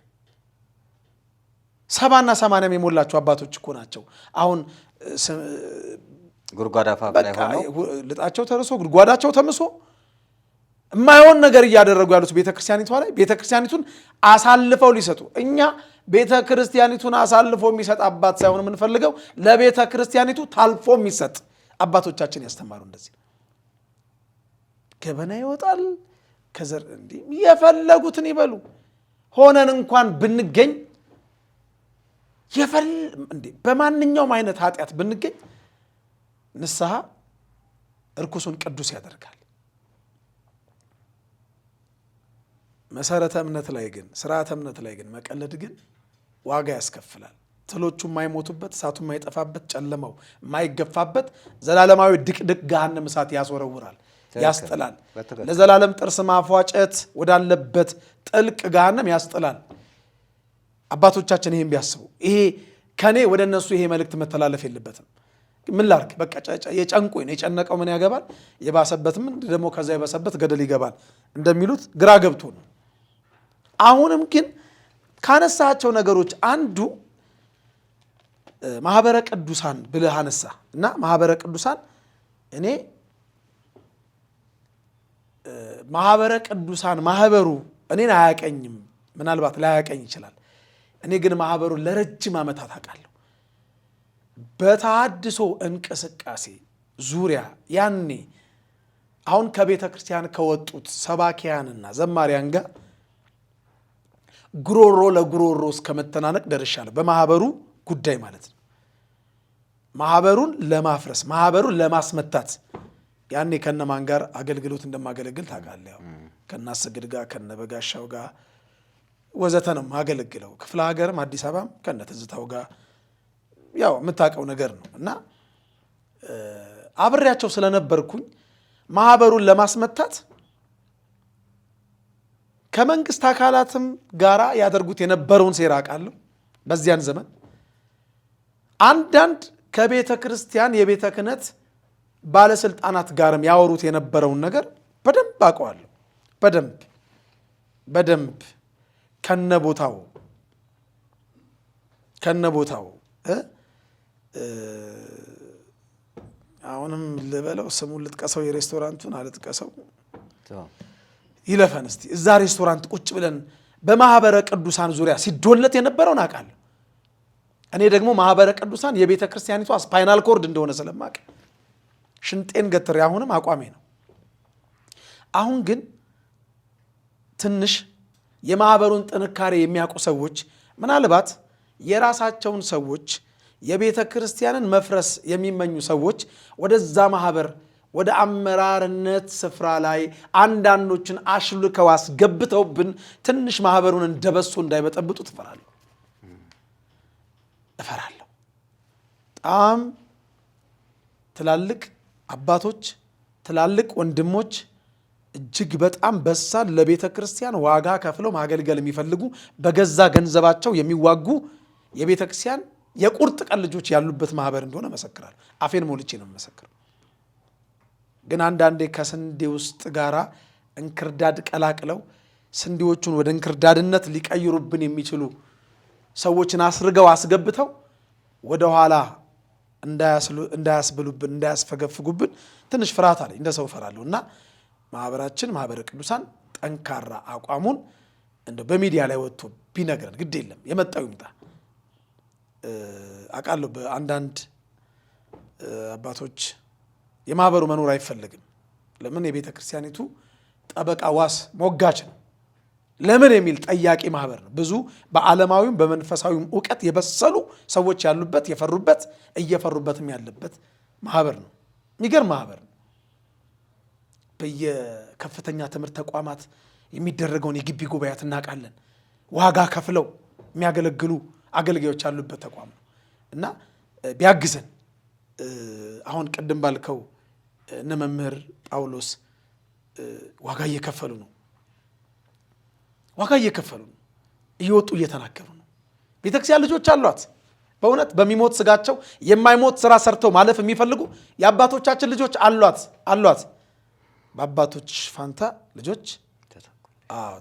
70 እና 80 የሞላቸው አባቶች እኮ ናቸው። አሁን ጉድጓድ አፋፍ ላይ ሆነው ልጣቸው ተርሶ ጉድጓዳቸው ተምሶ የማይሆን ነገር እያደረጉ ያሉት ቤተክርስቲያኒቷ ላይ ቤተክርስቲያኒቱን አሳልፈው ሊሰጡ። እኛ ቤተክርስቲያኒቱን አሳልፎ የሚሰጥ አባት ሳይሆን የምንፈልገው ለቤተክርስቲያኒቱ ታልፎ የሚሰጥ አባቶቻችን ያስተማሩ እንደዚህ ገበና ይወጣል ከዘር እንዲህ የፈለጉትን ይበሉ። ሆነን እንኳን ብንገኝ በማንኛውም አይነት ኃጢአት ብንገኝ ንስሐ እርኩሱን ቅዱስ ያደርጋል። መሰረተ እምነት ላይ ግን ስርዓተ እምነት ላይ ግን መቀለድ ግን ዋጋ ያስከፍላል። ትሎቹ የማይሞቱበት እሳቱ የማይጠፋበት ጨለማው የማይገፋበት ዘላለማዊ ድቅድቅ ገሃነም እሳት ያስወረውራል፣ ያስጥላል። ለዘላለም ጥርስ ማፏጨት ወዳለበት ጥልቅ ገሃነም ያስጥላል። አባቶቻችን ይሄን ቢያስቡ ይሄ ከኔ ወደ እነሱ ይሄ መልእክት መተላለፍ የለበትም። ምን ላርክ በቃ የጨንቆኝ ነው የጨነቀው ምን ያገባል የባሰበትም ደግሞ ከዛ የባሰበት ገደል ይገባል እንደሚሉት ግራ ገብቶ ነው። አሁንም ግን ካነሳቸው ነገሮች አንዱ ማህበረ ቅዱሳን ብለህ አነሳ እና ማህበረ ቅዱሳን እኔ ማህበረ ቅዱሳን ማህበሩ እኔን አያቀኝም፣ ምናልባት ላያቀኝ ይችላል። እኔ ግን ማህበሩን ለረጅም ዓመታት አውቃለሁ። በተሐድሶ እንቅስቃሴ ዙሪያ ያኔ አሁን ከቤተ ክርስቲያን ከወጡት ሰባኪያንና ዘማሪያን ጋር ጉሮሮ ለጉሮሮ እስከመተናነቅ ደርሻለሁ። በማህበሩ ጉዳይ ማለት ነው። ማህበሩን ለማፍረስ ማህበሩን ለማስመታት ያኔ ከነማን ጋር አገልግሎት እንደማገለግል ታውቃለህ። ያው ከናሰግድ ጋር ከነበጋሻው ጋር ወዘተ ነው ማገለግለው። ክፍለ ሀገርም አዲስ አበባም ከነትዝታው ጋር ያው የምታውቀው ነገር ነው እና አብሬያቸው ስለነበርኩኝ ማህበሩን ለማስመታት ከመንግስት አካላትም ጋራ ያደርጉት የነበረውን ሴራ አውቃለሁ። በዚያን ዘመን አንዳንድ ከቤተ ክርስቲያን የቤተ ክህነት ባለስልጣናት ጋርም ያወሩት የነበረውን ነገር በደንብ አውቀዋለሁ። በደንብ ከነቦታው አሁንም ልበለው ስሙን ልጥቀሰው፣ የሬስቶራንቱን አልጥቀሰው ይለፈን እስቲ። እዛ ሬስቶራንት ቁጭ ብለን በማህበረ ቅዱሳን ዙሪያ ሲዶለት የነበረውን አውቃለሁ። እኔ ደግሞ ማህበረ ቅዱሳን የቤተ ክርስቲያኒቷ ስፓይናል ኮርድ እንደሆነ ስለማውቅ ሽንጤን ገትሬ አሁንም አቋሜ ነው። አሁን ግን ትንሽ የማህበሩን ጥንካሬ የሚያውቁ ሰዎች ምናልባት የራሳቸውን ሰዎች የቤተ ክርስቲያንን መፍረስ የሚመኙ ሰዎች ወደዛ ማህበር ወደ አመራርነት ስፍራ ላይ አንዳንዶችን አሽልከው አስገብተውብን ትንሽ ማህበሩን እንደበሱ እንዳይበጠብጡ እፈራለሁ። በጣም ትላልቅ አባቶች፣ ትላልቅ ወንድሞች እጅግ በጣም በሳል ለቤተ ክርስቲያን ዋጋ ከፍለው ማገልገል የሚፈልጉ በገዛ ገንዘባቸው የሚዋጉ የቤተ ክርስቲያን የቁርጥ ቀን ልጆች ያሉበት ማህበር እንደሆነ መሰክራለሁ። አፌን ሞልቼ ነው መሰክረው። ግን አንዳንዴ ከስንዴ ውስጥ ጋራ እንክርዳድ ቀላቅለው ስንዴዎቹን ወደ እንክርዳድነት ሊቀይሩብን የሚችሉ ሰዎችን አስርገው አስገብተው ወደ ኋላ እንዳያስብሉብን እንዳያስፈገፍጉብን ትንሽ ፍርሃት አለኝ። እንደ ሰው እፈራለሁ እና ማህበራችን ማህበረ ቅዱሳን ጠንካራ አቋሙን እንደ በሚዲያ ላይ ወጥቶ ቢነግረን ግድ የለም የመጣው ይምጣ። አቃለሁ በአንዳንድ አባቶች የማህበሩ መኖር አይፈልግም። ለምን? የቤተ ክርስቲያኒቱ ጠበቃ ዋስ ሞጋች ነው። ለምን የሚል ጠያቂ ማህበር ነው። ብዙ በዓለማዊም በመንፈሳዊም ዕውቀት የበሰሉ ሰዎች ያሉበት የፈሩበት እየፈሩበትም ያለበት ማህበር ነው። የሚገርም ማህበር ነው። በየከፍተኛ ትምህርት ተቋማት የሚደረገውን የግቢ ጉባኤያት እናውቃለን። ዋጋ ከፍለው የሚያገለግሉ አገልጋዮች ያሉበት ተቋም ነው እና ቢያግዘን አሁን ቅድም ባልከው እነ መምህር ጳውሎስ ዋጋ እየከፈሉ ነው። እየወጡ እየተናገሩ ነው። ቤተክርስቲያን ልጆች አሏት። በእውነት በሚሞት ስጋቸው የማይሞት ስራ ሰርተው ማለፍ የሚፈልጉ የአባቶቻችን ልጆች አሏት። በአባቶች ፋንታ ልጆች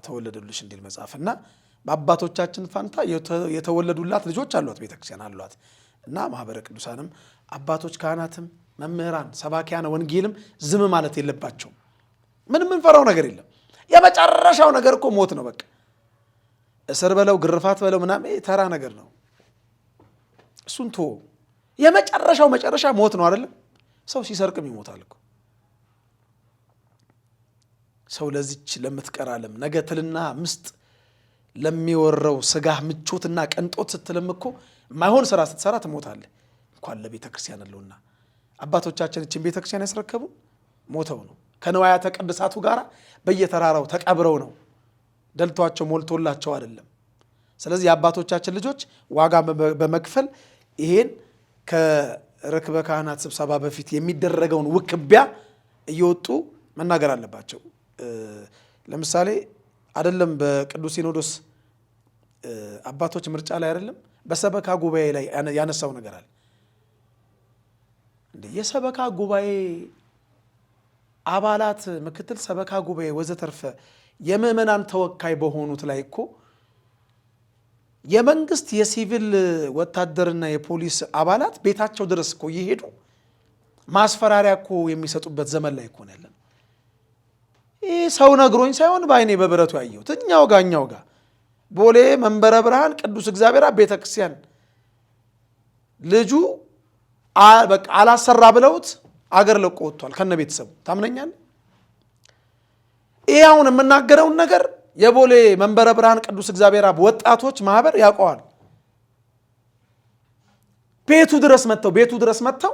ተወለዱልሽ እንዲል መጽሐፍና በአባቶቻችን ፋንታ የተወለዱላት ልጆች አሏት፣ ቤተክርስቲያን አሏት። እና ማህበረ ቅዱሳንም አባቶች ካህናትም መምህራን ሰባኪያነ ወንጌልም ዝም ማለት የለባቸውም። ምንም እንፈራው ነገር የለም። የመጨረሻው ነገር እኮ ሞት ነው። በቃ እስር በለው ግርፋት በለው ምናምን ተራ ነገር ነው። እሱን ቶ የመጨረሻው መጨረሻ ሞት ነው አይደለም? ሰው ሲሰርቅም ይሞታል እኮ። ሰው ለዚች ለምትቀር ዓለም ነገ ትልና ምስጥ ለሚወረው ስጋህ ምቾትና ቅንጦት ስትልም እኮ ማይሆን ስራ ስትሰራ ትሞታለህ። እንኳን ለቤተ ክርስቲያን አለውና አባቶቻችን እቺን ቤተ ክርስቲያን ያስረከቡ ሞተው ነው። ከነዋያተ ቅድሳቱ ጋር በየተራራው ተቀብረው ነው። ደልቷቸው ሞልቶላቸው አይደለም። ስለዚህ የአባቶቻችን ልጆች ዋጋ በመክፈል ይሄን ከርክበ ካህናት ስብሰባ በፊት የሚደረገውን ውክቢያ እየወጡ መናገር አለባቸው። ለምሳሌ አይደለም በቅዱስ ሲኖዶስ አባቶች ምርጫ ላይ አይደለም በሰበካ ጉባኤ ላይ ያነሳው ነገር አለ። እንዴ የሰበካ ጉባኤ አባላት ምክትል ሰበካ ጉባኤ ወዘተርፈ የምእመናን ተወካይ በሆኑት ላይ እኮ የመንግስት የሲቪል ወታደርና የፖሊስ አባላት ቤታቸው ድረስ እኮ ይሄዱ ማስፈራሪያ እኮ የሚሰጡበት ዘመን ላይ እኮ ያለን። ይህ ሰው ነግሮኝ ሳይሆን በአይኔ በብረቱ ያየሁት እኛው ጋር ቦሌ መንበረ ብርሃን ቅዱስ እግዚአብሔር ቤተክርስቲያን ልጁ በቃ አላሰራ ብለውት አገር ለቆ ወጥቷል ከነ ቤተሰቡ። ታምነኛለህ? ይሄ አሁን የምናገረውን ነገር የቦሌ መንበረ ብርሃን ቅዱስ እግዚአብሔር ወጣቶች ማህበር ያውቀዋል። ቤቱ ድረስ መጥተው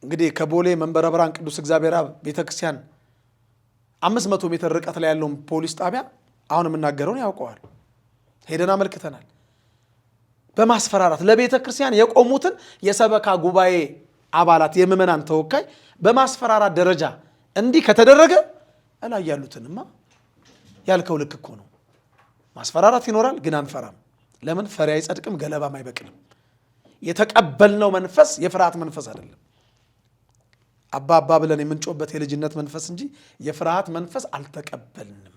እንግዲህ ከቦሌ መንበረ ብርሃን ቅዱስ እግዚአብሔር ቤተክርስቲያን 500 ሜትር ርቀት ላይ ያለውን ፖሊስ ጣቢያ አሁን የምናገረውን ያውቀዋል። ሄደን አመልክተናል። በማስፈራራት ለቤተ ክርስቲያን የቆሙትን የሰበካ ጉባኤ አባላት የምእመናን ተወካይ በማስፈራራት ደረጃ እንዲህ ከተደረገ እላይ ያሉትንማ ያልከው ልክ እኮ ነው። ማስፈራራት ይኖራል፣ ግን አንፈራም። ለምን? ፈሪ አይጸድቅም፣ ገለባም አይበቅልም። የተቀበልነው መንፈስ የፍርሃት መንፈስ አይደለም። አባ ብለን የምንጮበት የልጅነት መንፈስ እንጂ የፍርሃት መንፈስ አልተቀበልንም።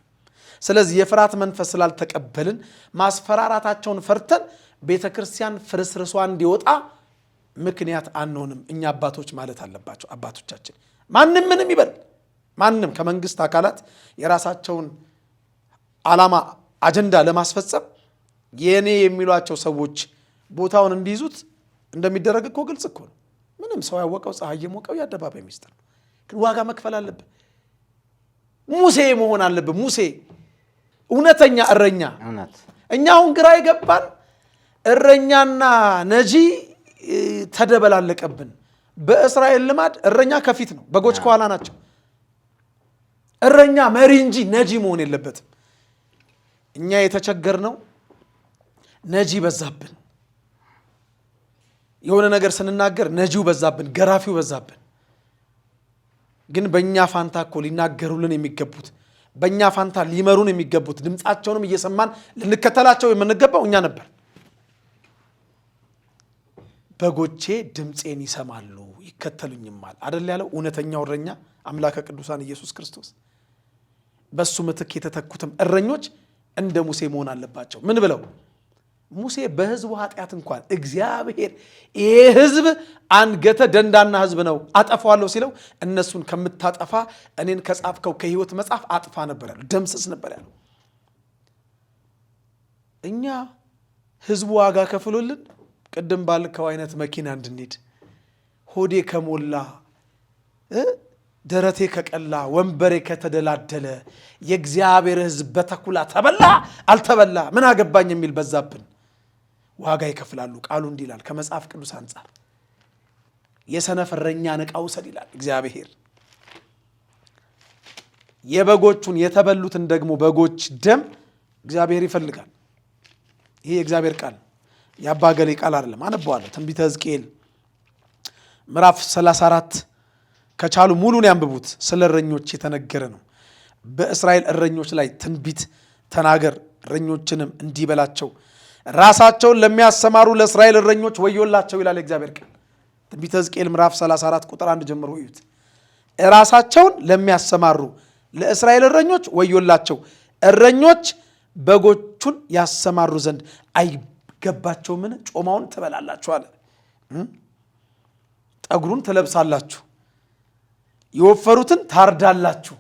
ስለዚህ የፍርሃት መንፈስ ስላልተቀበልን ማስፈራራታቸውን ፈርተን ቤተ ክርስቲያን ፍርስርሷ እንዲወጣ ምክንያት አንሆንም። እኛ አባቶች ማለት አለባቸው። አባቶቻችን ማንም ምንም ይበል፣ ማንም ከመንግስት አካላት የራሳቸውን ዓላማ አጀንዳ ለማስፈጸም የኔ የሚሏቸው ሰዎች ቦታውን እንዲይዙት እንደሚደረግ እኮ ግልጽ እኮ ነው። ምንም ሰው ያወቀው ፀሐይ የሞቀው የአደባባይ ሚስጥር ነው። ግን ዋጋ መክፈል አለብህ። ሙሴ መሆን አለብህ። ሙሴ እውነተኛ እረኛ። እኛ አሁን ግራ የገባን እረኛና ነጂ ተደበላለቀብን። በእስራኤል ልማድ እረኛ ከፊት ነው፣ በጎች ከኋላ ናቸው። እረኛ መሪ እንጂ ነጂ መሆን የለበትም። እኛ የተቸገርነው ነጂ በዛብን። የሆነ ነገር ስንናገር ነጂው በዛብን፣ ገራፊው በዛብን። ግን በእኛ ፋንታ እኮ ሊናገሩልን የሚገቡት፣ በእኛ ፋንታ ሊመሩን የሚገቡት፣ ድምፃቸውንም እየሰማን ልንከተላቸው የምንገባው እኛ ነበር። በጎቼ ድምፄን ይሰማሉ ይከተሉኝማል አደል ያለው እውነተኛው እረኛ አምላከ ቅዱሳን ኢየሱስ ክርስቶስ። በሱ ምትክ የተተኩትም እረኞች እንደ ሙሴ መሆን አለባቸው። ምን ብለው? ሙሴ በህዝቡ ኃጢአት እንኳን እግዚአብሔር ይሄ ህዝብ አንገተ ደንዳና ህዝብ ነው አጠፋዋለሁ ሲለው እነሱን ከምታጠፋ እኔን ከጻፍከው ከህይወት መጽሐፍ አጥፋ ነበር ያለው፣ ደምስስ ነበር ያለው። እኛ ህዝቡ ዋጋ ከፍሎልን ቅድም ባልከው አይነት መኪና እንድንሄድ ሆዴ ከሞላ ደረቴ ከቀላ ወንበሬ ከተደላደለ የእግዚአብሔር ህዝብ በተኩላ ተበላ አልተበላ ምን አገባኝ የሚል በዛብን። ዋጋ ይከፍላሉ። ቃሉ እንዲህ ይላል ከመጽሐፍ ቅዱስ አንጻር የሰነፍ እረኛ ዕቃ ውሰድ ይላል እግዚአብሔር። የበጎቹን የተበሉትን ደግሞ በጎች ደም እግዚአብሔር ይፈልጋል። ይሄ የእግዚአብሔር ቃል የአባገሌ ቃል አይደለም። አነበዋለሁ። ትንቢተ ሕዝቅኤል ምዕራፍ 34 ከቻሉ ሙሉን ያንብቡት። ስለ እረኞች የተነገረ ነው። በእስራኤል እረኞች ላይ ትንቢት ተናገር፣ እረኞችንም እንዲህ በላቸው ራሳቸውን ለሚያሰማሩ ለእስራኤል እረኞች ወዮላቸው ይላል የእግዚአብሔር ቃል። ትንቢተ ሕዝቅኤል ምዕራፍ 34 ቁጥር 1 ጀምሮ ይዩት። ራሳቸውን ለሚያሰማሩ ለእስራኤል እረኞች ወዮላቸው፣ እረኞች በጎቹን ያሰማሩ ዘንድ አይገባቸውምን? ጮማውን ትበላላችሁ አለ፣ ጠጉሩን ትለብሳላችሁ፣ የወፈሩትን ታርዳላችሁ፣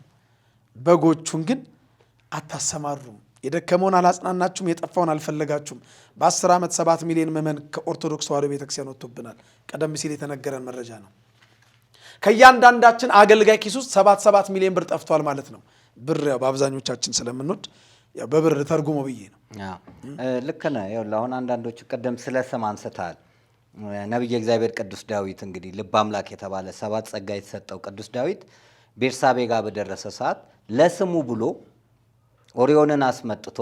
በጎቹን ግን አታሰማሩም። የደከመውን አላጽናናችሁም፣ የጠፋውን አልፈለጋችሁም። በ10 ዓመት 7 ሚሊዮን ምዕመን ከኦርቶዶክስ ተዋሕዶ ቤተክርስቲያን ወጥቶብናል። ቀደም ሲል የተነገረን መረጃ ነው። ከእያንዳንዳችን አገልጋይ ኪስ ውስጥ 7 ሚሊዮን ብር ጠፍቷል ማለት ነው። ብር ያው በአብዛኞቻችን ስለምንወድ ያው በብር ተርጉሞ ብዬ ነው። ልክ ነህ። ይኸውልህ አሁን አንዳንዶቹ ቀደም ስለ ስም አንስተሃል። ነቢየ እግዚአብሔር ቅዱስ ዳዊት እንግዲህ ልበ አምላክ የተባለ 7 ጸጋ የተሰጠው ቅዱስ ዳዊት ቤርሳቤ ጋር በደረሰ ሰዓት ለስሙ ብሎ ኦሪዮንን አስመጥቶ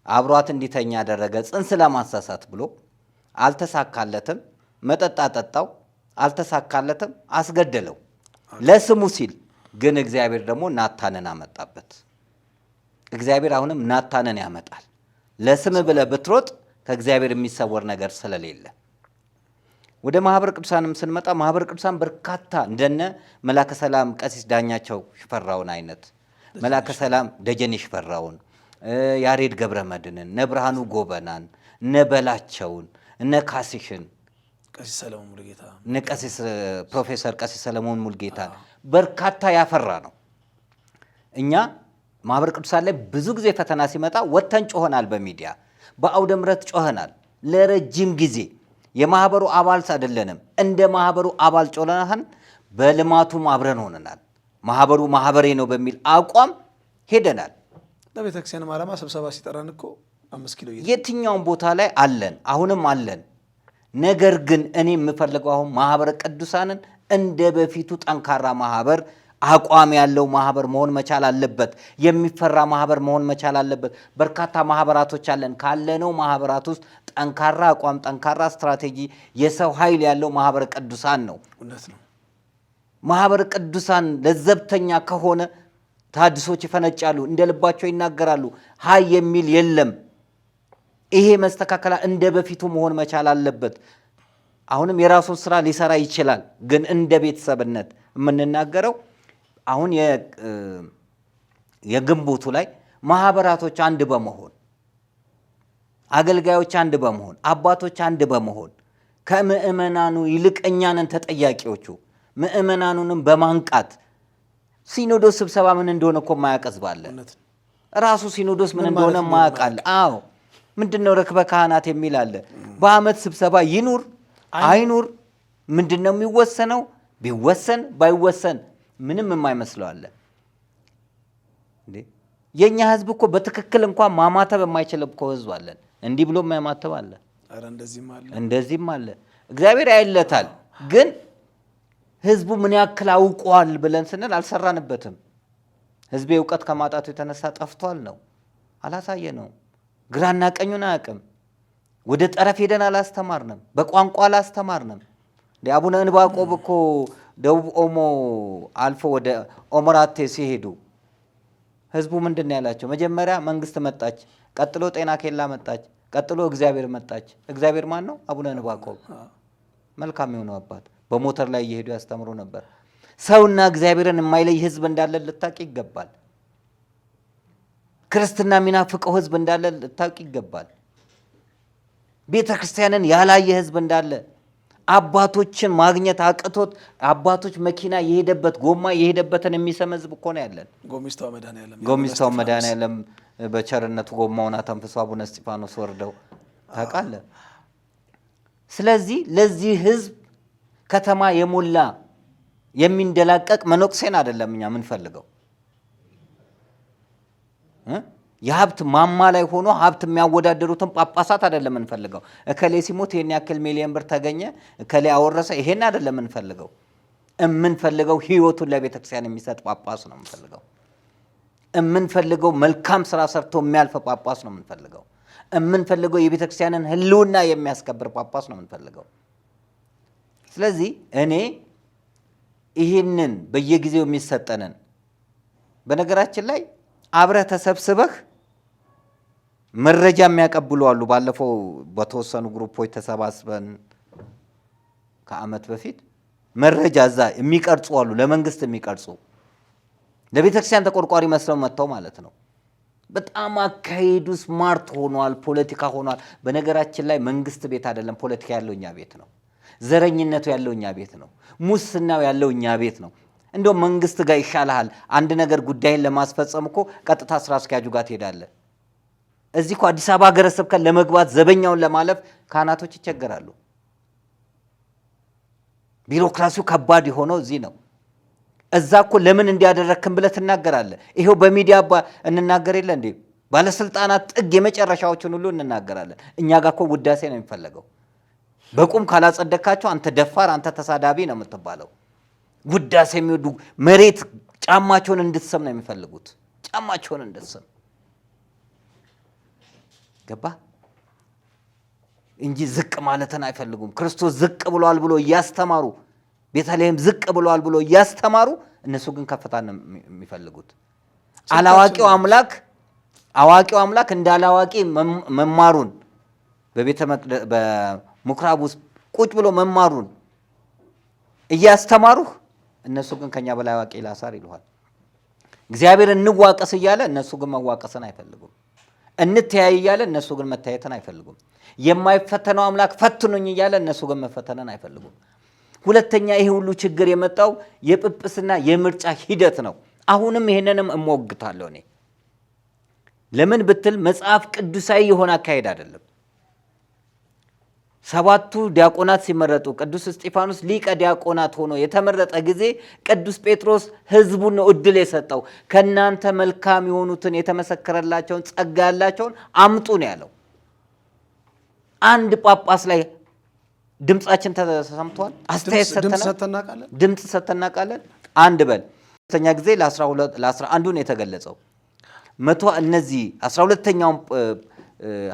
አብሯት እንዲተኛ ያደረገ ጽንስ ለማንሳሳት ብሎ አልተሳካለትም። መጠጥ አጠጣው፣ አልተሳካለትም፣ አስገደለው ለስሙ ሲል። ግን እግዚአብሔር ደግሞ ናታንን አመጣበት። እግዚአብሔር አሁንም ናታንን ያመጣል። ለስም ብለህ ብትሮጥ ከእግዚአብሔር የሚሰወር ነገር ስለሌለ። ወደ ማህበረ ቅዱሳንም ስንመጣ ማህበረ ቅዱሳን በርካታ እንደነ መላከ ሰላም ቀሲስ ዳኛቸው ሽፈራውን አይነት መላከ ሰላም ደጀኔ ሽፈራውን፣ ያሬድ ገብረ መድንን፣ እነ ብርሃኑ ጎበናን፣ እነ በላቸውን፣ እነ ካሲሽን፣ ቀሲስ ሰለሞን ሙልጌታ፣ እነ ፕሮፌሰር ቀሲስ ሰለሞን ሙልጌታ በርካታ ያፈራ ነው። እኛ ማህበረ ቅዱሳን ላይ ብዙ ጊዜ ፈተና ሲመጣ ወጥተን ጮኸናል። በሚዲያ በአውደ ምሕረት ጮኸናል ለረጅም ጊዜ። የማህበሩ አባል አይደለንም፣ እንደ ማህበሩ አባል ጮኸናል። በልማቱም አብረን ሆነናል። ማህበሩ ማህበሬ ነው በሚል አቋም ሄደናል። ለቤተክርስቲያን ዓላማ ስብሰባ ሲጠራን እኮ 5 ኪሎ የትኛውን ቦታ ላይ አለን፣ አሁንም አለን። ነገር ግን እኔ የምፈልገው አሁን ማህበረ ቅዱሳንን እንደ በፊቱ ጠንካራ ማህበር አቋም ያለው ማህበር መሆን መቻል አለበት። የሚፈራ ማህበር መሆን መቻል አለበት። በርካታ ማህበራቶች አለን። ካለነው ማህበራት ውስጥ ጠንካራ አቋም፣ ጠንካራ ስትራቴጂ፣ የሰው ኃይል ያለው ማህበረ ቅዱሳን ነው። እውነት ነው። ማህበረ ቅዱሳን ለዘብተኛ ከሆነ ታድሶች ይፈነጫሉ፣ እንደ ልባቸው ይናገራሉ። ሀይ የሚል የለም። ይሄ መስተካከላ እንደ በፊቱ መሆን መቻል አለበት። አሁንም የራሱን ስራ ሊሰራ ይችላል። ግን እንደ ቤተሰብነት የምንናገረው አሁን የግንቦቱ ላይ ማህበራቶች አንድ በመሆን አገልጋዮች አንድ በመሆን አባቶች አንድ በመሆን ከምእመናኑ ይልቅ እኛንን ተጠያቂዎቹ ምእመናኑንም በማንቃት ሲኖዶስ ስብሰባ ምን እንደሆነ እኮ ማያቀዝባለ ራሱ ሲኖዶስ ምን እንደሆነ ማያቃል። አዎ ምንድነው ረክበ ካህናት የሚል አለ። በአመት ስብሰባ ይኑር አይኑር ምንድነው የሚወሰነው? ቢወሰን ባይወሰን ምንም የማይመስለው አለ እንዴ? የኛ ህዝብ እኮ በትክክል እንኳን ማማተብ የማይችል እኮ ህዝብ አለን። እንዲህ ብሎ የማይማተብ አለ። አረ እንደዚህም አለ። እግዚአብሔር ያይለታል። ግን ህዝቡ ምን ያክል አውቋል ብለን ስንል አልሰራንበትም። ህዝቤ እውቀት ከማጣቱ የተነሳ ጠፍቷል ነው፣ አላሳየ ነው። ግራና ቀኙን አያውቅም። ወደ ጠረፍ ሄደን አላስተማርንም። በቋንቋ አላስተማርንም። አቡነ እንባቆም እኮ ደቡብ ኦሞ አልፎ ወደ ኦሞራቴ ሲሄዱ ህዝቡ ምንድነው ያላቸው? መጀመሪያ መንግስት መጣች፣ ቀጥሎ ጤና ኬላ መጣች፣ ቀጥሎ እግዚአብሔር መጣች። እግዚአብሔር ማን ነው? አቡነ እንባቆም መልካም የሆነው አባት በሞተር ላይ እየሄዱ ያስተምሩ ነበር። ሰውና እግዚአብሔርን የማይለይ ህዝብ እንዳለ ልታውቅ ይገባል። ክርስትና የሚናፍቀው ህዝብ እንዳለ ልታውቅ ይገባል። ቤተ ክርስቲያንን ያላየ ህዝብ እንዳለ አባቶችን ማግኘት አቅቶት አባቶች መኪና የሄደበት ጎማ የሄደበትን የሚሰማ ህዝብ እኮ ነው ያለን። ጎሚስታው መድኃኔዓለም በቸርነቱ ጎማውን አተንፍሶ አቡነ እስጢፋኖስ ወርደው ታውቃለህ። ስለዚህ ለዚህ ህዝብ ከተማ የሞላ የሚንደላቀቅ መነኩሴን አይደለም እኛ የምንፈልገው። የሀብት ማማ ላይ ሆኖ ሀብት የሚያወዳደሩትን ጳጳሳት አይደለም የምንፈልገው። እከሌ ሲሞት ይሄን ያክል ሚሊዮን ብር ተገኘ፣ እከሌ አወረሰ፣ ይሄን አይደለም የምንፈልገው። የምንፈልገው ህይወቱን ለቤተ ክርስቲያን የሚሰጥ ጳጳስ ነው የምንፈልገው። የምንፈልገው መልካም ስራ ሰርቶ የሚያልፍ ጳጳስ ነው የምንፈልገው። የምንፈልገው የቤተ ክርስቲያንን ህልውና የሚያስከብር ጳጳስ ነው የምንፈልገው። ስለዚህ እኔ ይህንን በየጊዜው የሚሰጠንን በነገራችን ላይ አብረህ ተሰብስበህ መረጃ የሚያቀብሉ አሉ። ባለፈው በተወሰኑ ግሩፖች ተሰባስበን ከአመት በፊት መረጃ እዛ የሚቀርጹ አሉ፣ ለመንግስት የሚቀርጹ ለቤተክርስቲያን ተቆርቋሪ መስለው መጥተው ማለት ነው። በጣም አካሄዱ ስማርት ሆኗል፣ ፖለቲካ ሆኗል። በነገራችን ላይ መንግስት ቤት አይደለም ፖለቲካ ያለው እኛ ቤት ነው። ዘረኝነቱ ያለው እኛ ቤት ነው። ሙስናው ያለው እኛ ቤት ነው። እንደው መንግስት ጋር ይሻልሃል አንድ ነገር ጉዳይን ለማስፈጸም እኮ ቀጥታ ስራ አስኪያጁ ጋር ትሄዳለህ። እዚህ እኮ አዲስ አበባ ሀገረ ስብከት ለመግባት ዘበኛውን ለማለፍ ካህናቶች ይቸገራሉ። ቢሮክራሲው ከባድ የሆነው እዚህ ነው። እዛ እኮ ለምን እንዲያደረክም ብለህ ትናገራለህ። ይሄው በሚዲያ እንናገር የለ እንዴ? ባለስልጣናት ጥግ የመጨረሻዎችን ሁሉ እንናገራለን። እኛ ጋር እኮ ውዳሴ ነው የሚፈለገው። በቁም ካላጸደካቸው አንተ ደፋር፣ አንተ ተሳዳቢ ነው የምትባለው። ውዳሴ የሚወዱ መሬት ጫማቸውን እንድትሰም ነው የሚፈልጉት። ጫማቸውን እንድትሰም ገባ እንጂ ዝቅ ማለትን አይፈልጉም። ክርስቶስ ዝቅ ብሏል ብሎ እያስተማሩ፣ ቤተልሔም ዝቅ ብሏል ብሎ እያስተማሩ፣ እነሱ ግን ከፍታን ነው የሚፈልጉት። አላዋቂው አምላክ እንደ አላዋቂ መማሩን በምኩራብ ውስጥ ቁጭ ብሎ መማሩን እያስተማሩህ፣ እነሱ ግን ከኛ በላይ አዋቂ ላሳር ይሉሃል። እግዚአብሔር እንዋቀስ እያለ እነሱ ግን መዋቀስን አይፈልጉም። እንተያይ እያለ እነሱ ግን መታየትን አይፈልጉም። የማይፈተነው አምላክ ፈትኑኝ እያለ እነሱ ግን መፈተንን አይፈልጉም። ሁለተኛ ይሄ ሁሉ ችግር የመጣው የጵጵስና የምርጫ ሂደት ነው። አሁንም ይሄንንም እሞግታለሁ እኔ። ለምን ብትል መጽሐፍ ቅዱሳዊ የሆነ አካሄድ አይደለም። 7ቱ ዲያቆናት ሲመረጡ ቅዱስ እስጢፋኖስ ሊቀ ዲያቆናት ሆኖ የተመረጠ ጊዜ ቅዱስ ጴጥሮስ ህዝቡን ነው እድል የሰጠው። ከናንተ መልካም የሆኑትን የተመሰከረላቸውን ጸጋ ያላቸውን አምጡ ነው ያለው። አንድ ጳጳስ ላይ ድምጻችን ተሰምቷል? አስተያየት ሰጥተናል? ድምጽ ሰጥተናል? አንድ በል ኛ ጊዜ ለ11 ነው የተገለጸው። እነዚህ 12ኛው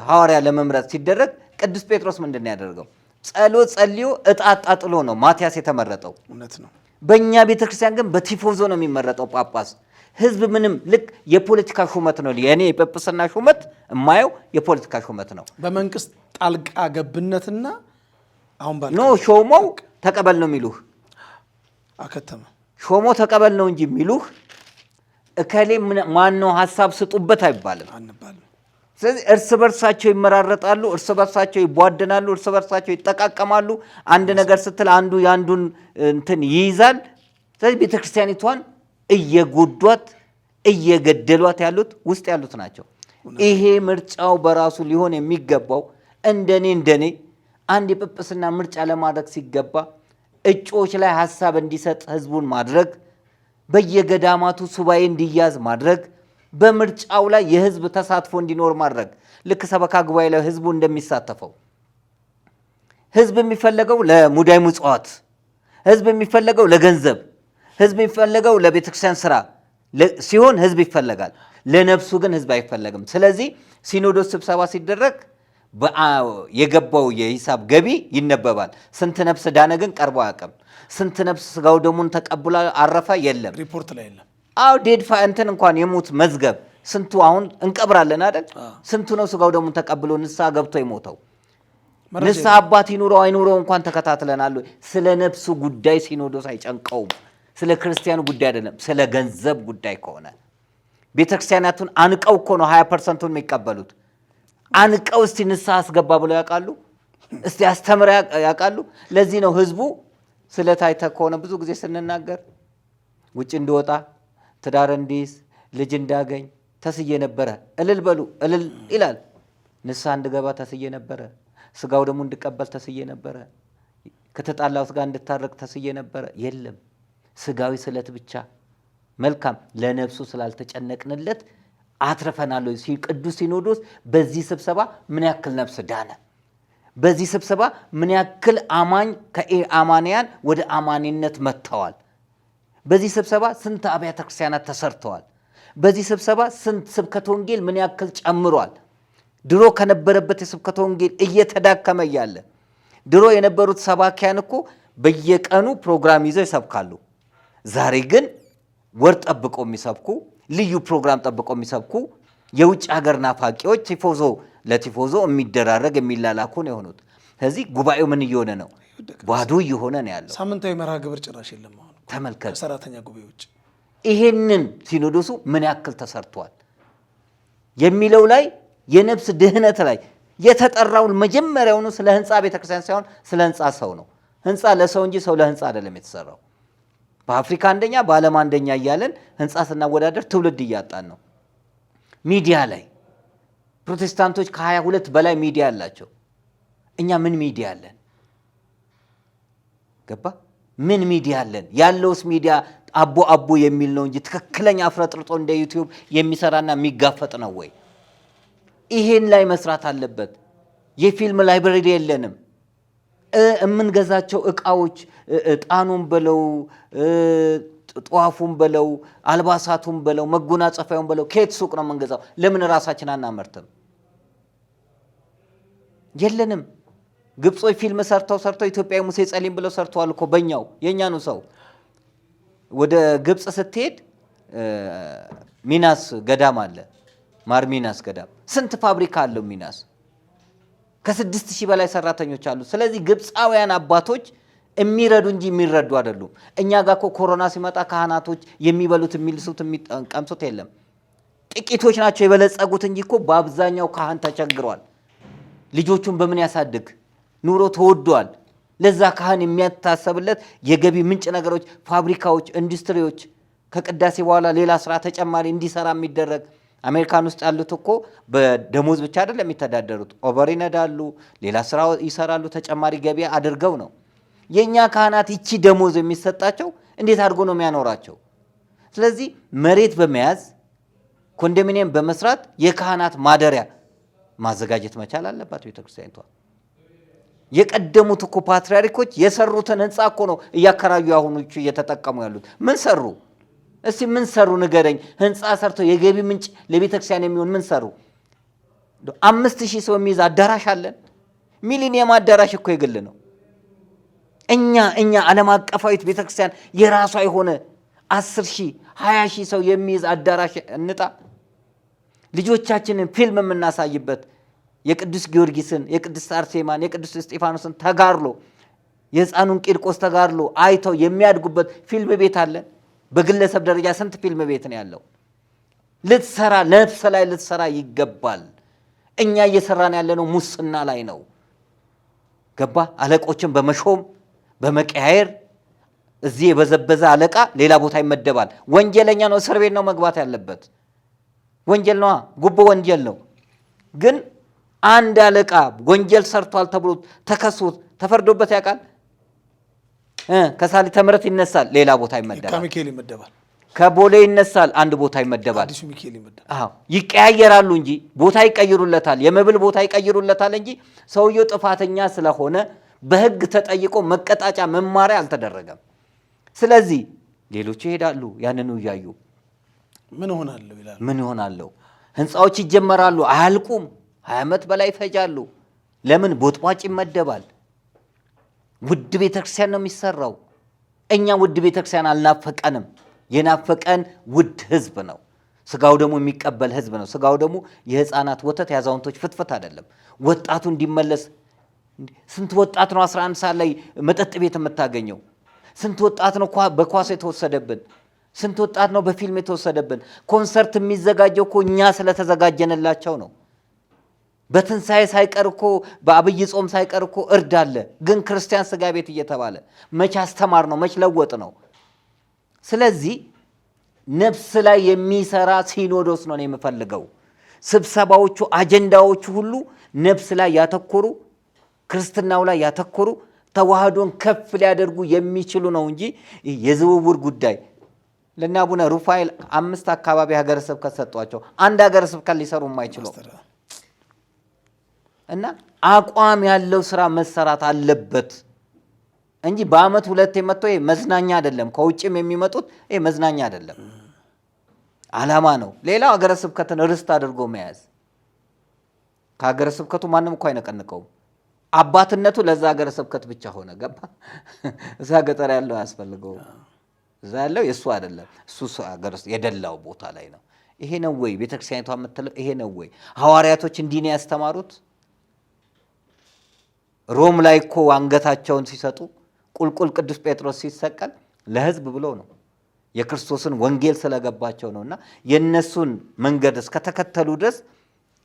ሐዋርያ ለመምረጥ ሲደረግ ቅዱስ ጴጥሮስ ምንድነው ያደረገው? ጸሎት ጸልዮ እጣጣጥሎ ነው ማቲያስ የተመረጠው። እውነት ነው። በእኛ ቤተክርስቲያን ግን በቲፎዞ ነው የሚመረጠው ጳጳስ። ህዝብ ምንም ልክ የፖለቲካ ሹመት ነው። የኔ የጵጵስና ሹመት የማየው የፖለቲካ ሹመት ነው። በመንግስት ጣልቃ ገብነትና አሁን ኖ ሾሞው ተቀበል ነው የሚሉህ። አከተመ ሾሞ ተቀበል ነው እንጂ የሚሉህ እከሌ ማነው ሀሳብ ስጡበት አይባልም። አንባልም። ስለዚህ እርስ በርሳቸው ይመራረጣሉ፣ እርስ በርሳቸው ይቧደናሉ፣ እርስ በርሳቸው ይጠቃቀማሉ። አንድ ነገር ስትል አንዱ ያንዱን እንትን ይይዛል። ስለዚህ ቤተክርስቲያኒቷን እየጎዷት እየገደሏት ያሉት ውስጥ ያሉት ናቸው። ይሄ ምርጫው በራሱ ሊሆን የሚገባው እንደኔ አንድ የጵጵስና ምርጫ ለማድረግ ሲገባ እጩዎች ላይ ሀሳብ እንዲሰጥ ህዝቡን ማድረግ፣ በየገዳማቱ ሱባኤ እንዲያዝ ማድረግ፣ በምርጫው ላይ የህዝብ ተሳትፎ እንዲኖር ማድረግ። ልክ ሰበካ ጉባኤ ላይ ህዝቡ እንደሚሳተፈው ህዝብ የሚፈለገው ለሙዳይ ምጽዋት፣ ህዝብ የሚፈለገው ለገንዘብ፣ ህዝብ የሚፈለገው ለቤተክርስቲያን ስራ ሲሆን ህዝብ ይፈለጋል። ለነፍሱ ግን ህዝብ አይፈለግም። ስለዚህ ሲኖዶስ ስብሰባ ሲደረግ የገባው የሂሳብ ገቢ ይነበባል። ስንት ነፍስ ዳነ ግን ቀርቦ አያውቅም። ስንት ነፍስ ስጋው ደሙን ተቀብሎ አረፈ የለም፣ ሪፖርት ላይ የለም። ዴድፋ እንትን እንኳን የሞት መዝገብ ስንቱ አሁን እንቀብራለን አይደል? ስንቱ ነው ስጋው ደሙን ተቀብሎ ንስሐ ገብቶ የሞተው? ንስሐ አባት ይኑረው አይኑረው እንኳን ተከታትለናል። ስለ ነፍሱ ጉዳይ ሲኖዶስ አይጨንቀውም። ስለ ክርስቲያኑ ጉዳይ አይደለም፣ ስለ ገንዘብ ጉዳይ ከሆነ ቤተክርስቲያናቱን አንቀው እኮ ነው 20% የሚቀበሉት። አንቀው እስቲ ንስሐ አስገባ ብለው ያውቃሉ? እስቲ አስተምር ያውቃሉ? ለዚህ ነው ህዝቡ ስለታይተ ከሆነ ብዙ ጊዜ ስንናገር ውጭ እንዲወጣ ትዳር እንዲይዝ ልጅ እንዳገኝ ተስዬ ነበረ። እልል በሉ እልል ይላል። ንስሐ እንድገባ ተስዬ ነበረ። ስጋው ደግሞ እንድቀበል ተስዬ ነበረ። ከተጣላሁት ጋር እንድታረቅ ተስዬ ነበረ። የለም ስጋዊ ስለት ብቻ። መልካም ለነፍሱ ስላልተጨነቅንለት አትረፈናል። ቅዱስ ሲኖዶስ በዚህ ስብሰባ ምን ያክል ነፍስ ዳነ? በዚህ ስብሰባ ምን ያክል አማኝ ከአማንያን ወደ አማኒነት መጥተዋል? በዚህ ስብሰባ ስንት አብያተ ክርስቲያናት ተሰርተዋል? በዚህ ስብሰባ ስንት ስብከተ ወንጌል ምን ያክል ጨምሯል? ድሮ ከነበረበት የስብከተ ወንጌል እየተዳከመ ያለ ድሮ የነበሩት ሰባኪያን እኮ በየቀኑ ፕሮግራም ይዘው ይሰብካሉ። ዛሬ ግን ወር ጠብቀው የሚሰብኩ ልዩ ፕሮግራም ጠብቀው የሚሰብኩ የውጭ ሀገር ናፋቂዎች ቲፎዞ ለቲፎዞ የሚደራረግ የሚላላኩ ነው የሆኑት። ስለዚህ ጉባኤው ምን እየሆነ ነው? ባዶ እየሆነ ነው ያለው። ሳምንታዊ መርሃ ግብር ጭራሽ የለም። አሁን ተመልከት፣ ከሰራተኛ ጉባኤዎች ይሄንን ሲኖዶሱ ምን ያክል ተሰርቷል የሚለው ላይ የነፍስ ድህነት ላይ የተጠራውን መጀመሪያውኑ ስለ ህንፃ ቤተክርስቲያን ሳይሆን ስለ ህንፃ ሰው ነው። ህንፃ ለሰው እንጂ ሰው ለህንፃ አይደለም የተሰራው። በአፍሪካ አንደኛ በዓለም አንደኛ እያለን ህንፃ ስናወዳደር ትውልድ እያጣን ነው። ሚዲያ ላይ ፕሮቴስታንቶች ከ22 በላይ ሚዲያ አላቸው። እኛ ምን ሚዲያ አለን? ገባ? ምን ሚዲያ አለን? ያለውስ ሚዲያ አቦ የሚል ነው እንጂ ትክክለኛ አፍረጥርጦ እንደ ዩቲዩብ የሚሰራና የሚጋፈጥ ነው ወይ? ይሄን ላይ መስራት አለበት። የፊልም ላይብረሪ የለንም። የምንገዛቸው እቃዎች ጣኑን በለው ጧፉን በለው አልባሳቱን በለው መጎናጸፊያውን በለው ከየት ሱቅ ነው የምንገዛው? ለምን ራሳችን አናመርትም? የለንም። ግብጾች ፊልም ሰርተው ኢትዮጵያዊ ሙሴ ጸሊም ብለው ሰርተዋል እኮ በእኛው የእኛኑ ሰው። ወደ ግብጽ ስትሄድ ሚናስ ገዳም አለ፣ ማር ሚናስ ገዳም። ስንት ፋብሪካ አለው ሚናስ? ከ6000 በላይ ሰራተኞች አሉ። ስለዚህ ግብፃውያን አባቶች የሚረዱ እንጂ የሚረዱ አይደሉም። እኛ ጋር እኮ ኮሮና ሲመጣ ካህናቶች የሚበሉት የሚልሱት የሚቀምሱት የለም። ጥቂቶች ናቸው የበለጸጉት እንጂ እኮ በአብዛኛው ካህን ተቸግሯል። ልጆቹን በምን ያሳድግ? ኑሮ ተወዷል። ለዛ ካህን የሚያታሰብለት የገቢ ምንጭ ነገሮች፣ ፋብሪካዎች፣ ኢንዱስትሪዎች ከቅዳሴ በኋላ ሌላ ስራ ተጨማሪ እንዲሰራ የሚደረግ። አሜሪካን ውስጥ ያሉት እኮ በደሞዝ ብቻ አይደለም የሚተዳደሩት። ኦቨር ይነዳሉ፣ ሌላ ስራ ይሰራሉ፣ ተጨማሪ ገቢ አድርገው ነው። የኛ ካህናት ይቺ ደሞዝ የሚሰጣቸው እንዴት አድርጎ ነው የሚያኖራቸው? ስለዚህ መሬት በመያዝ ኮንዶሚኒየም በመስራት የካህናት ማደሪያ ማዘጋጀት መቻል አለባት ቤተክርስቲያኒቷ። የቀደሙት እኮ ፓትርያርኮች የሰሩትን ህንፃ እኮ ነው እያከራዩ አሁኖቹ እየተጠቀሙ ያሉት። ምን ሰሩ? እስቲ ምን ሰሩ ንገረኝ። ህንፃ ሰርተው የገቢ ምንጭ ለቤተክርስቲያን የሚሆን ምን ሰሩ? 5000 ሰው የሚይዝ አዳራሽ አለን። ሚሊኒየም አዳራሽ እኮ የግል ነው። እኛ ዓለም አቀፋዊት ቤተክርስቲያን የራሷ የሆነ 10,000 20,000 ሰው የሚይዝ አዳራሽ እንጣ። ልጆቻችንን ፊልም የምናሳይበት የቅዱስ ጊዮርጊስን፣ የቅዱስ አርሴማን፣ የቅዱስ እስጢፋኖስን ተጋድሎ፣ የሕፃኑን ቂርቆስ ተጋድሎ አይተው የሚያድጉበት ፊልም ቤት አለን። በግለሰብ ደረጃ ስንት ፊልም ቤት ነው ያለው? ልትሰራ ነፍስ ላይ ልትሰራ ይገባል። እኛ እየሰራን ያለነው ሙስና ላይ ነው። ገባ? አለቆችን በመሾም በመቀያየር እዚህ የበዘበዘ አለቃ ሌላ ቦታ ይመደባል። ወንጀለኛ ነው፣ እስር ቤት ነው መግባት ያለበት። ወንጀል ነው፣ ጉቦ ወንጀል ነው። ግን አንድ አለቃ ወንጀል ሰርቷል ተብሎ ተከሶ ተፈርዶበት ያውቃል? ከሳሊተ ምሕረት ይነሳል፣ ሌላ ቦታ ይመደባል። ከሚካኤል ይመደባል። ከቦሌ ይነሳል፣ አንድ ቦታ ይመደባል። አዲሱ ሚካኤል ይመደባል። አዎ ይቀያየራሉ እንጂ ቦታ ይቀይሩለታል፣ የመብል ቦታ ይቀይሩለታል እንጂ ሰውየው ጥፋተኛ ስለሆነ በሕግ ተጠይቆ መቀጣጫ መማሪያ አልተደረገም። ስለዚህ ሌሎቹ ይሄዳሉ፣ ያንኑ እያዩ ምን ሆናለሁ ይላል። ምን ይሆናለሁ? ህንፃዎች ይጀመራሉ፣ አያልቁም። 20 ዓመት በላይ ይፈጃሉ። ለምን? ቦጥቧጭ ይመደባል። ውድ ቤተክርስቲያን ነው የሚሰራው። እኛ ውድ ቤተክርስቲያን አልናፈቀንም። የናፈቀን ውድ ህዝብ ነው። ስጋው ደግሞ የሚቀበል ህዝብ ነው። ስጋው ደግሞ የህፃናት ወተት የአዛውንቶች ፍትፍት አይደለም። ወጣቱ እንዲመለስ። ስንት ወጣት ነው 11 ሰዓት ላይ መጠጥ ቤት የምታገኘው? ስንት ወጣት ነው በኳስ የተወሰደብን? ስንት ወጣት ነው በፊልም የተወሰደብን? ኮንሰርት የሚዘጋጀው እኮ እኛ ስለተዘጋጀንላቸው ነው። በትንሣኤ ሳይቀር እኮ በአብይ ጾም ሳይቀር እኮ እርድ አለ። ግን ክርስቲያን ስጋ ቤት እየተባለ መች አስተማር ነው? መች ለወጥ ነው? ስለዚህ ነፍስ ላይ የሚሰራ ሲኖዶስ ነው የምፈልገው። ስብሰባዎቹ፣ አጀንዳዎቹ ሁሉ ነፍስ ላይ ያተኮሩ፣ ክርስትናው ላይ ያተኮሩ፣ ተዋህዶን ከፍ ሊያደርጉ የሚችሉ ነው እንጂ የዝውውር ጉዳይ ለእነ አቡነ ሩፋኤል 5 አካባቢ ሀገረ ስብከት ሰጧቸው። አንድ ሀገረ ስብከት ሊሰሩ የማይችሉ እና አቋም ያለው ስራ መሰራት አለበት እንጂ በአመት 2 መጥቶ መዝናኛ አይደለም። ከውጭም የሚመጡት መዝናኛ አይደለም፣ ዓላማ ነው። ሌላው ሀገረ ስብከትን ርስት አድርጎ መያዝ። ከሀገረ ስብከቱ ማንም እኮ አይነቀንቀውም። አባትነቱ ለዛ ሀገረ ስብከት ብቻ ሆነ። ገባ? እዛ ገጠር ያለው አያስፈልገውም። እዛ ያለው የእሱ አይደለም። እሱ ሀገር የደላው ቦታ ላይ ነው። ይሄ ነው ወይ ቤተክርስቲያኒቷ የምትለው? ይሄ ነው ወይ ሐዋርያቶች እንዲህ ነው ያስተማሩት? ሮም ላይ እኮ አንገታቸውን ሲሰጡ ቁልቁል ቅዱስ ጴጥሮስ ሲሰቀል ለሕዝብ ብሎ ነው። የክርስቶስን ወንጌል ስለገባቸው ነውና የነሱን መንገድ እስከተከተሉ ድረስ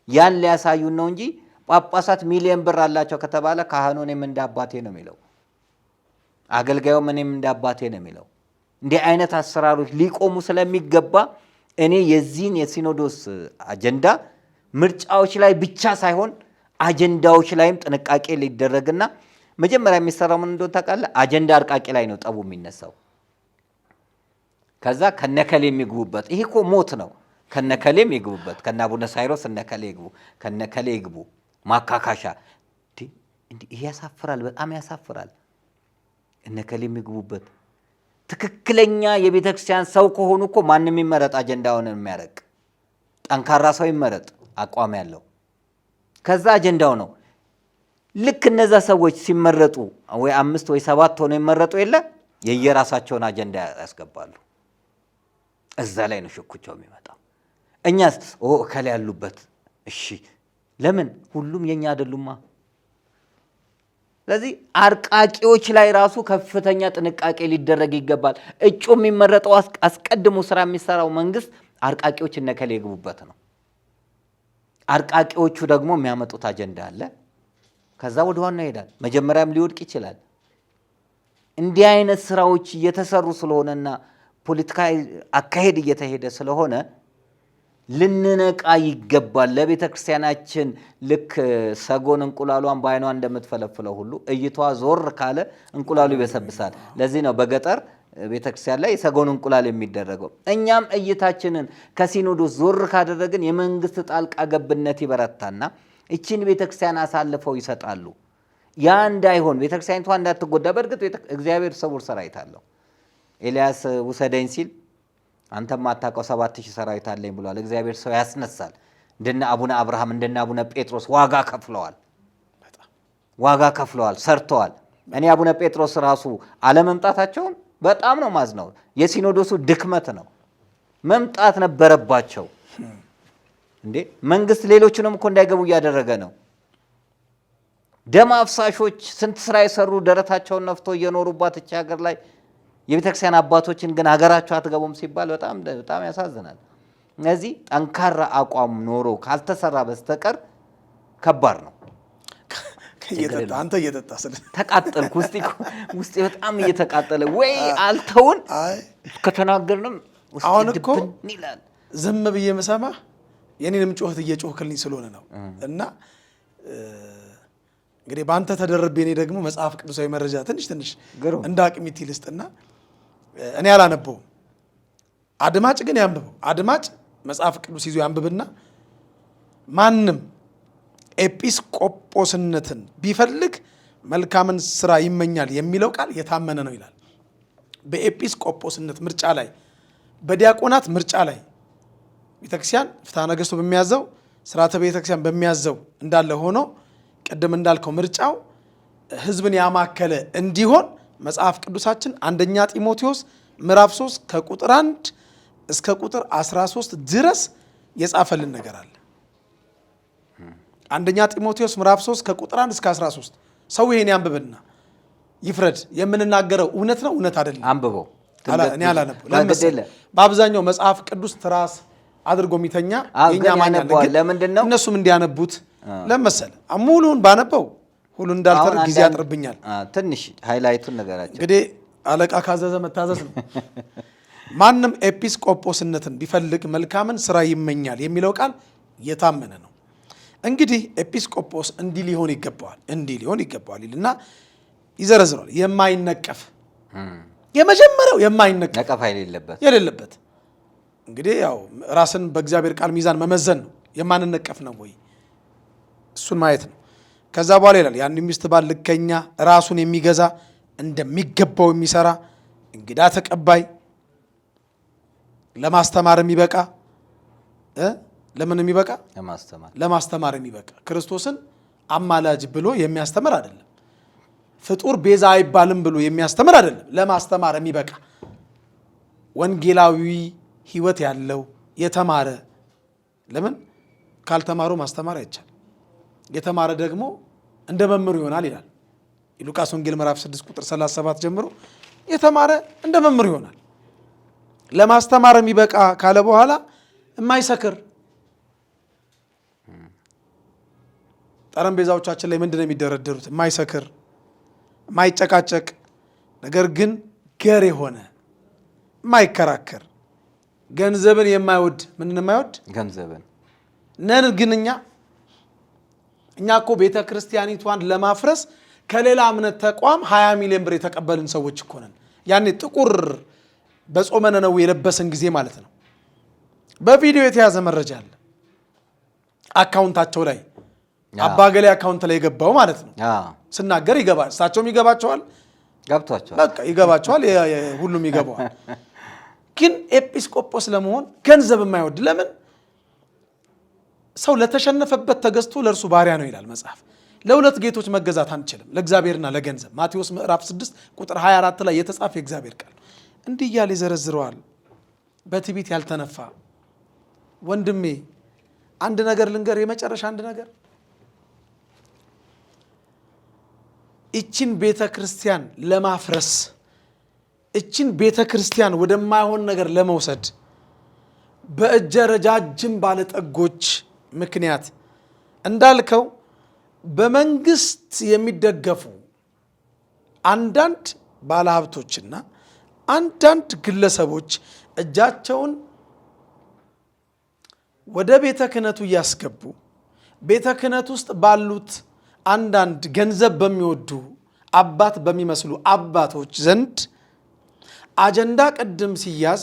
ያን ሊያሳዩን ነው እንጂ ጳጳሳት ሚሊዮን ብር አላቸው ከተባለ ካህኑ እኔም እንደ አባቴ ነው የሚለው፣ አገልጋዩም እኔም እንደ አባቴ ነው የሚለው። እንዲህ አይነት አሰራሮች ሊቆሙ ስለሚገባ እኔ የዚህን የሲኖዶስ አጀንዳ ምርጫዎች ላይ ብቻ ሳይሆን አጀንዳዎች ላይም ጥንቃቄ ሊደረግና መጀመሪያ የሚሰራው ምን እንደሆነ ታውቃለህ? አጀንዳ አርቃቂ ላይ ነው ጠቡ የሚነሳው። ከዛ ከነከሌ የሚግቡበት። ይሄ እኮ ሞት ነው። ከነከሌ የሚግቡበት፣ ከነ አቡነ ሳይሮስ እነከሌ ይግቡ፣ ከነከሌ ይግቡ። ማካካሻ ይሄ ያሳፍራል፣ በጣም ያሳፍራል። እነከሌ የሚግቡበት። ትክክለኛ የቤተ ክርስቲያን ሰው ከሆኑ እኮ ማንም ይመረጥ፣ አጀንዳውን የሚያረቅ ጠንካራ ሰው ይመረጥ፣ አቋም ያለው። ከዛ አጀንዳው ነው። ልክ እነዛ ሰዎች ሲመረጡ ወይ 5 ወይ 7 ሆነው ይመረጡ የለ የየራሳቸውን አጀንዳ ያስገባሉ። እዛ ላይ ነው ሽኩቻው የሚመጣው። እኛስ እከሌ ያሉበት እሺ፣ ለምን ሁሉም የኛ አይደሉማ? ስለዚህ አርቃቂዎች ላይ ራሱ ከፍተኛ ጥንቃቄ ሊደረግ ይገባል። እጩ የሚመረጠው አስቀድሞ ስራ የሚሰራው መንግስት አርቃቂዎች እነከሌ ይግቡበት ነው። አርቃቂዎቹ ደግሞ የሚያመጡት አጀንዳ አለ። ከዛ ወደ ዋናው ይሄዳል። መጀመሪያም ሊወድቅ ይችላል። እንዲህ አይነት ስራዎች እየተሰሩ ስለሆነና ፖለቲካዊ አካሄድ እየተሄደ ስለሆነ ልንነቃ ይገባል። ለቤተ ክርስቲያናችን ልክ ሰጎን እንቁላሏን በአይኗ እንደምትፈለፍለው ሁሉ እይቷ ዞር ካለ እንቁላሉ ይበሰብሳል። ለዚህ ነው በገጠር ቤተ ክርስቲያን ላይ ሰጎን እንቁላል የሚደረገው። እኛም እይታችንን ከሲኖዶስ ዞር ካደረግን የመንግስት ጣልቃ ገብነት ይበረታና እቺን ቤተ ክርስቲያን አሳልፈው ይሰጣሉ። ያ እንዳይሆን ቤተ ክርስቲያኒቷ እንዳትጎዳ። በእርግጥ እግዚአብሔር ስውር ሰራዊት አለው። ኤልያስ ውሰደኝ ሲል አንተ ማታውቀው 7000 ሰራዊት አለኝ ብሏል። እግዚአብሔር ሰው ያስነሳል። እንደነ አቡነ አብርሃም እንደነ አቡነ ጴጥሮስ ዋጋ ከፍለዋል፣ ሰርተዋል። እኔ አቡነ ጴጥሮስ ራሱ አለመምጣታቸውን በጣም ነው ማዝነው። የሲኖዶሱ ድክመት ነው። መምጣት ነበረባቸው እንዴ! መንግስት ሌሎችንም እኮ እንዳይገቡ እያደረገ ነው። ደም አፍሳሾች ስንት ስራ የሰሩ ደረታቸውን ነፍቶ እየኖሩባት እቺ ሀገር ላይ የቤተክርስቲያን አባቶችን ግን ሀገራቸው አትገቡም ሲባል በጣም ያሳዝናል። እነዚህ ጠንካራ አቋም ኖሮ ካልተሰራ በስተቀር ከባድ ነው። አንተ እየጠጣ ስለ ተቃጠልኩ። ውስጤ በጣም እየተቃጠለ ወይ አልተውን ከተናገርንም አሁን እኮ ዝም ብዬ መሰማ የኔንም ጮህት እየጮህክልኝ ስለሆነ ነው። እና እንግዲህ በአንተ ተደረቤ እኔ ደግሞ መጽሐፍ ቅዱሳዊ መረጃ ትንሽ እንደ አቅሚቲ ልስጥና እኔ አላነበውም። አድማጭ ግን ያንብበው። አድማጭ መጽሐፍ ቅዱስ ይዞ ያንብብና ማንም ኤጲስቆጶስነትን ቢፈልግ መልካምን ስራ ይመኛል የሚለው ቃል የታመነ ነው ይላል። በኤጲስቆጶስነት ምርጫ ላይ፣ በዲያቆናት ምርጫ ላይ ቤተክርስቲያን ፍትሐ ነገሥቱ በሚያዘው ስርዓተ ቤተክርስቲያን በሚያዘው እንዳለ ሆኖ ቅድም እንዳልከው ምርጫው ህዝብን ያማከለ እንዲሆን መጽሐፍ ቅዱሳችን አንደኛ ጢሞቴዎስ ምዕራፍ 3 ከቁጥር 1 እስከ ቁጥር 13 ድረስ የጻፈልን ነገር አለ። አንደኛ ጢሞቴዎስ ምዕራፍ 3 ከቁጥር 1 እስከ 13 ሰው ይሄን ያንብብና ይፍረድ። የምንናገረው እውነት ነው እውነት አይደለም? አንብበው። እኔ አላነበው። በአብዛኛው መጽሐፍ ቅዱስ ትራስ አድርጎ የሚተኛ የኛ ማኛ ለምንድነው እነሱም እንዲያነቡት ለመሰለ ሙሉን ባነበው ሁሉን እንዳልተር ጊዜ ያጥርብኛል። ትንሽ ሃይላይቱን ነገራቸው። እንግዲህ አለቃ ካዘዘ መታዘዝ ነው። ማንም ኤጲስቆጶስነትን ቢፈልግ መልካምን ስራ ይመኛል የሚለው ቃል የታመነ ነው። እንግዲህ ኤጲስቆጶስ እንዲህ ሊሆን ይገባዋል ይልና ይዘረዝራል። የማይነቀፍ የመጀመሪያው የማይነቀፍ ነቀፋ የሌለበት እንግዲህ ያው ራስን በእግዚአብሔር ቃል ሚዛን መመዘን ነው። የማንነቀፍ ነው ወይ እሱን ማየት ነው። ከዛ በኋላ ይላል ያን ሚስት ባል ልከኛ፣ ራሱን የሚገዛ እንደሚገባው የሚሰራ እንግዳ ተቀባይ፣ ለማስተማር የሚበቃ ለምን የሚበቃ ለማስተማር የሚበቃ ክርስቶስን አማላጅ ብሎ የሚያስተምር አይደለም። ፍጡር ቤዛ አይባልም ብሎ የሚያስተምር አይደለም። ለማስተማር የሚበቃ ወንጌላዊ ሕይወት ያለው የተማረ። ለምን ካልተማሩ ማስተማር አይቻል። የተማረ ደግሞ እንደ መምህሩ ይሆናል ይላል የሉቃስ ወንጌል ምዕራፍ 6 ቁጥር 37 ጀምሮ የተማረ እንደ መምህሩ ይሆናል። ለማስተማር የሚበቃ ካለ በኋላ የማይሰክር ጠረጴዛዎቻችን ላይ ምንድነው የሚደረደሩት? የማይሰክር የማይጨቃጨቅ ነገር ግን ገር የሆነ የማይከራከር ገንዘብን የማይወድ ምንን የማይወድ ገንዘብን ነን። ግን እኛ እኮ ቤተ ክርስቲያኒቷን ለማፍረስ ከሌላ እምነት ተቋም 20 ሚሊዮን ብር የተቀበልን ሰዎች እኮ ነን። ያኔ ጥቁር በጾመ ነነዌ የለበሰን ጊዜ ማለት ነው። በቪዲዮ የተያዘ መረጃ አለ አካውንታቸው ላይ አባገሌ አካውንት ላይ የገባው ማለት ነው። ስናገር ይገባል፣ እሳቸውም ይገባቸዋል፣ ገብቷቸዋል፣ በቃ ይገባቸዋል፣ ሁሉም ይገባዋል። ግን ኤጲስቆጶስ ለመሆን ገንዘብ የማይወድ ለምን? ሰው ለተሸነፈበት ተገዝቶ ለእርሱ ባሪያ ነው ይላል መጽሐፍ። ለሁለት ጌቶች መገዛት አንችልም፣ ለእግዚአብሔርና ለገንዘብ። ማቴዎስ ምዕራፍ 6 ቁጥር 24 ላይ የተጻፈ የእግዚአብሔር ቃል እንዲህ እያለ ይዘረዝረዋል። በትዕቢት ያልተነፋ ወንድሜ አንድ ነገር ልንገር፣ የመጨረሻ አንድ ነገር። እቺን ቤተ ክርስቲያን ለማፍረስ፣ እቺን ቤተ ክርስቲያን ወደማይሆን ነገር ለመውሰድ በእጀ ረጃጅም ባለጠጎች ምክንያት እንዳልከው በመንግስት የሚደገፉ አንዳንድ ባለሀብቶችና አንዳንድ ግለሰቦች እጃቸውን ወደ ቤተ ክህነቱ እያስገቡ ቤተ ክህነት ውስጥ ባሉት አንዳንድ ገንዘብ በሚወዱ አባት በሚመስሉ አባቶች ዘንድ አጀንዳ ቅድም ሲያዝ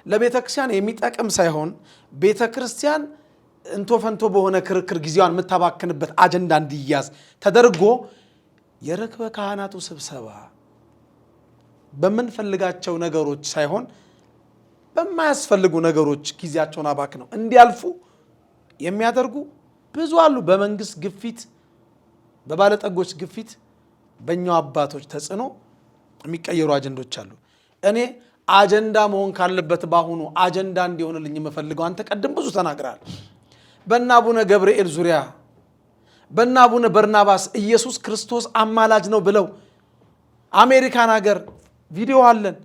ለቤተ ክርስቲያን የሚጠቅም ሳይሆን ቤተ ክርስቲያን እንቶ ፈንቶ በሆነ ክርክር ጊዜዋን የምታባክንበት አጀንዳ እንዲያዝ ተደርጎ የርክበ ካህናቱ ስብሰባ በምንፈልጋቸው ነገሮች ሳይሆን በማያስፈልጉ ነገሮች ጊዜያቸውን አባክነው እንዲያልፉ የሚያደርጉ ብዙ አሉ። በመንግስት ግፊት፣ በባለጠጎች ግፊት፣ በእኛው አባቶች ተጽዕኖ የሚቀየሩ አጀንዶች አሉ። እኔ አጀንዳ መሆን ካለበት ባሁኑ አጀንዳ እንዲሆንልኝ የምፈልገው አንተ ቀደም ብዙ ተናግራል። በእነ አቡነ ገብርኤል ዙሪያ በእነ አቡነ በርናባስ ኢየሱስ ክርስቶስ አማላጅ ነው ብለው አሜሪካን ሀገር ቪዲዮ አለን።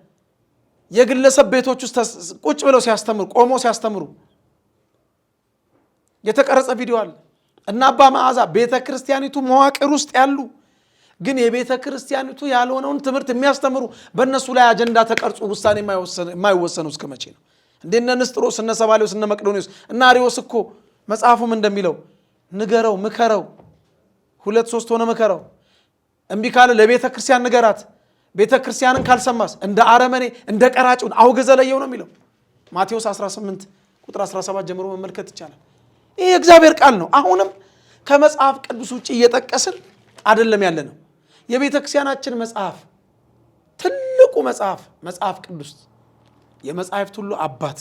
የግለሰብ ቤቶች ውስጥ ቁጭ ብለው ሲያስተምሩ፣ ቆሞ ሲያስተምሩ የተቀረጸ ቪዲዮ አለ። እና አባ መዓዛ ቤተ ክርስቲያኒቱ መዋቅር ውስጥ ያሉ ግን የቤተ ክርስቲያኒቱ ያልሆነውን ትምህርት የሚያስተምሩ በእነሱ ላይ አጀንዳ ተቀርጾ ውሳኔ የማይወሰኑ እስከ መቼ ነው? እንደነ ንስጥሮስ እነ ሰባሌዎስ እነ መቅዶኒዎስ እና አሪዎስ እኮ መጽሐፉም እንደሚለው ንገረው፣ ምከረው፣ 2-3 ሆነ ምከረው፣ እምቢ ካለ ለቤተ ክርስቲያን ንገራት፣ ቤተ ክርስቲያንን ካልሰማስ እንደ አረመኔ እንደ ቀራጭውን አውግዘ ለየው ነው የሚለው። ማቴዎስ 18 ቁጥር 17 ጀምሮ መመልከት ይቻላል። ይህ የእግዚአብሔር ቃል ነው። አሁንም ከመጽሐፍ ቅዱስ ውጭ እየጠቀስን አይደለም ያለ ነው። የቤተ ክርስቲያናችን መጽሐፍ ትልቁ መጽሐፍ ቅዱስ የመጽሐፍት ሁሉ አባት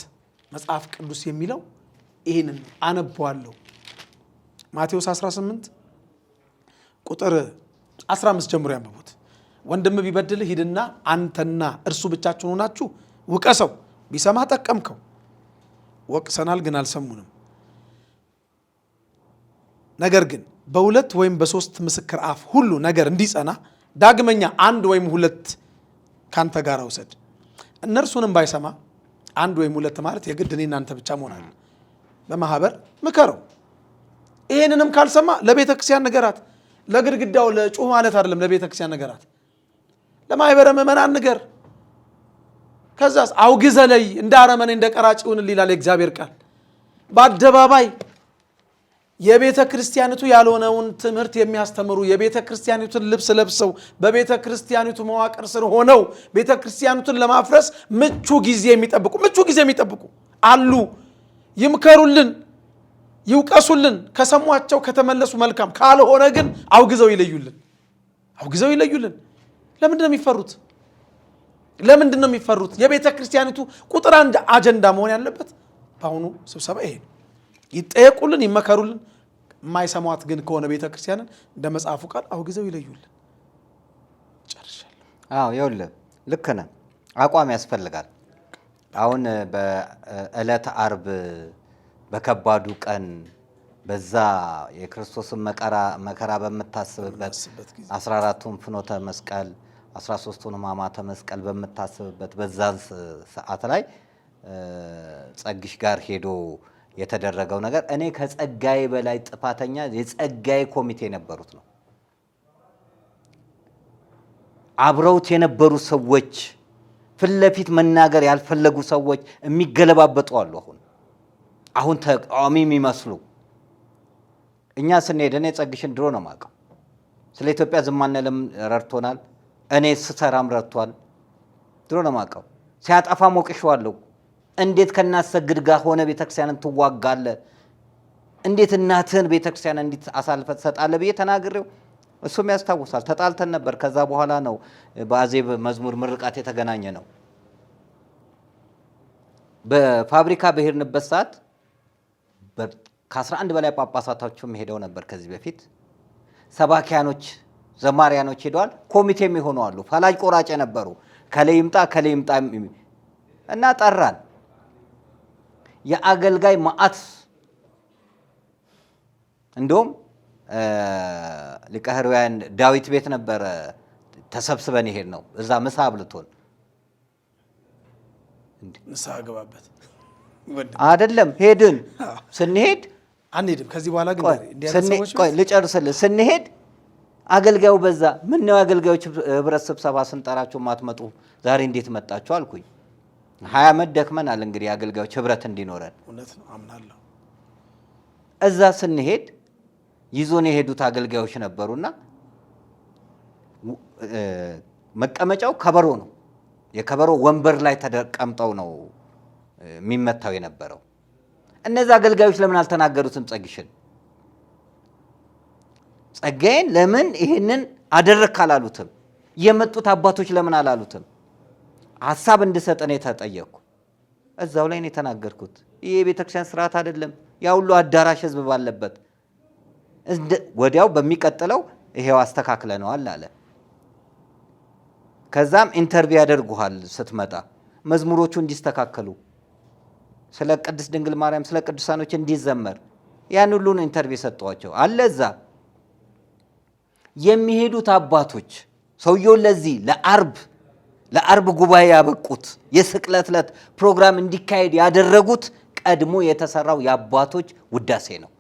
መጽሐፍ ቅዱስ የሚለው ይህንን አነበዋለሁ። ማቴዎስ 18 ቁጥር 15 ጀምሮ ያንብቡት። ወንድም ቢበድልህ ሂድና አንተና እርሱ ብቻችሁን ሆናችሁ ውቀሰው፣ ቢሰማ ጠቀምከው። ወቅሰናል ግን አልሰሙንም። ነገር ግን በሁለት ወይም በሶስት ምስክር አፍ ሁሉ ነገር እንዲጸና ዳግመኛ 1 ወይም 2 ካንተ ጋር ውሰድ። እነርሱንም ባይሰማ 1 ወይም 2 ማለት የግድ እኔ እናንተ ብቻ መሆን አለ። በማህበር ምከረው። ይሄንንም ካልሰማ ለቤተ ክርስቲያን ንገራት። ለግድግዳው ለጩህ ማለት አይደለም፣ ለቤተ ክርስቲያን ንገራት። ለማህበረ ምእመናን ንገር። ከዛስ አውግዘ ለይ፣ እንደ አረመኔ እንደ ቀራጭውን ይላል የእግዚአብሔር ቃል። በአደባባይ የቤተ ክርስቲያኒቱ ያልሆነውን ትምህርት የሚያስተምሩ የቤተ ክርስቲያኒቱን ልብስ ለብሰው በቤተ ክርስቲያኒቱ መዋቅር ስር ሆነው ቤተ ክርስቲያኒቱን ለማፍረስ ምቹ ጊዜ የሚጠብቁ አሉ። ይምከሩልን፣ ይውቀሱልን። ከሰሟቸው ከተመለሱ መልካም፣ ካልሆነ ግን አውግዘው ይለዩልን። ለምንድን ነው የሚፈሩት? የቤተ ክርስቲያኒቱ ቁጥር 1 አጀንዳ መሆን ያለበት በአሁኑ ስብሰባ ይሄ ነው። ይጠየቁልን፣ ይመከሩልን። የማይሰሟት ግን ከሆነ ቤተ ክርስቲያንን እንደ መጽሐፉ ቃል አውግዘው ይለዩልን። ጨርሻለሁ። ይኸውልህ ልክ ነህ። አቋም ያስፈልጋል። አሁን በዕለተ ዓርብ በከባዱ ቀን በዛ የክርስቶስን መከራ በምታስብበት 14ቱን ፍኖተ መስቀል 13ቱን ሕማማተ መስቀል በምታስብበት በዛን ሰዓት ላይ ጸግሽ ጋር ሄዶ የተደረገው ነገር እኔ ከጸጋዬ በላይ ጥፋተኛ የጸጋዬ ኮሚቴ የነበሩት ነው። አብረውት የነበሩ ሰዎች ፊት ለፊት መናገር ያልፈለጉ ሰዎች የሚገለባበጡ አሉ። አሁን ተቃዋሚ የሚመስሉ እኛ ስንሄድ እኔ ጸግሽን ድሮ ነው የማውቀው። ስለ ኢትዮጵያ ዝም አንልም ረድቶናል። እኔ ስሰራም ረድቷል። ድሮ ነው የማውቀው። ሲያጠፋ ሞቅሼዋለሁ። እንዴት ከናሰግድ ጋር ሆነ ቤተክርስቲያንን ትዋጋለህ? እንዴት እናትህን ቤተክርስቲያን እንዴት አሳልፈህ ትሰጣለህ ብዬ ተናግሬው እሱም ያስታውሳል። ተጣልተን ነበር። ከዛ በኋላ ነው በአዜብ መዝሙር ምርቃት የተገናኘ ነው። በፋብሪካ በሄድንበት ሰዓት ከ11 በላይ ጳጳሳቶችም ሄደው ነበር። ከዚህ በፊት ሰባኪያኖች፣ ዘማሪያኖች ሄደዋል። ኮሚቴም የሆኑ አሉ። ፈላጭ ቆራጭ ነበሩ። ከላይ ይምጣ እና ጠራን። የአገልጋይ ማዕት እንደውም ሊቀ ኅሩያን ዳዊት ቤት ነበረ ተሰብስበን ይሄድ ነው። እዛ ምሳ አብልቶን ንስሐ ገባበት አይደለም ሄድን። ስንሄድ አንሄድም ከዚህ በኋላ ግን ልጨርስልህ። ስንሄድ አገልጋዩ በዛ። ምን ነው አገልጋዮች ህብረት ስብሰባ ስንጠራቸው ማትመጡ ዛሬ እንዴት መጣችሁ አልኩኝ። 20 ዓመት ደክመናል እንግዲህ አገልጋዮች ህብረት እንዲኖረን። እውነት ነው አምናለሁ። እዛ ስንሄድ ይዞን የሄዱት አገልጋዮች ነበሩና መቀመጫው ከበሮ ነው። የከበሮ ወንበር ላይ ተቀምጠው ነው የሚመታው የነበረው። እነዛ አገልጋዮች ለምን አልተናገሩትም? ጸጋዬን ለምን ይሄንን አደረክ አላሉትም? የመጡት አባቶች ለምን አላሉትም? ሐሳብ እንድሰጥ እኔ ተጠየቅኩ። እዛው ላይ ነው የተናገርኩት። ይሄ የቤተክርስቲያን ስርዓት አይደለም፣ ያ ሁሉ አዳራሽ ህዝብ ባለበት። ወዲያው በሚቀጥለው ይሄው አስተካክለነዋል አለ። ከዛም ኢንተርቪው ያደርጉሃል ስትመጣ መዝሙሮቹ እንዲስተካከሉ፣ ስለ ቅድስት ድንግል ማርያም ስለ ቅዱሳኖች እንዲዘመር ያን ሁሉ ነው ኢንተርቪው ሰጠዋቸው አለ። እዛ የሚሄዱት አባቶች ሰውየው ለዚህ ለአርብ ጉባኤ ያበቁት የስቅለት ዕለት ፕሮግራም እንዲካሄድ ያደረጉት ቀድሞ የተሰራው የአባቶች ውዳሴ ነው።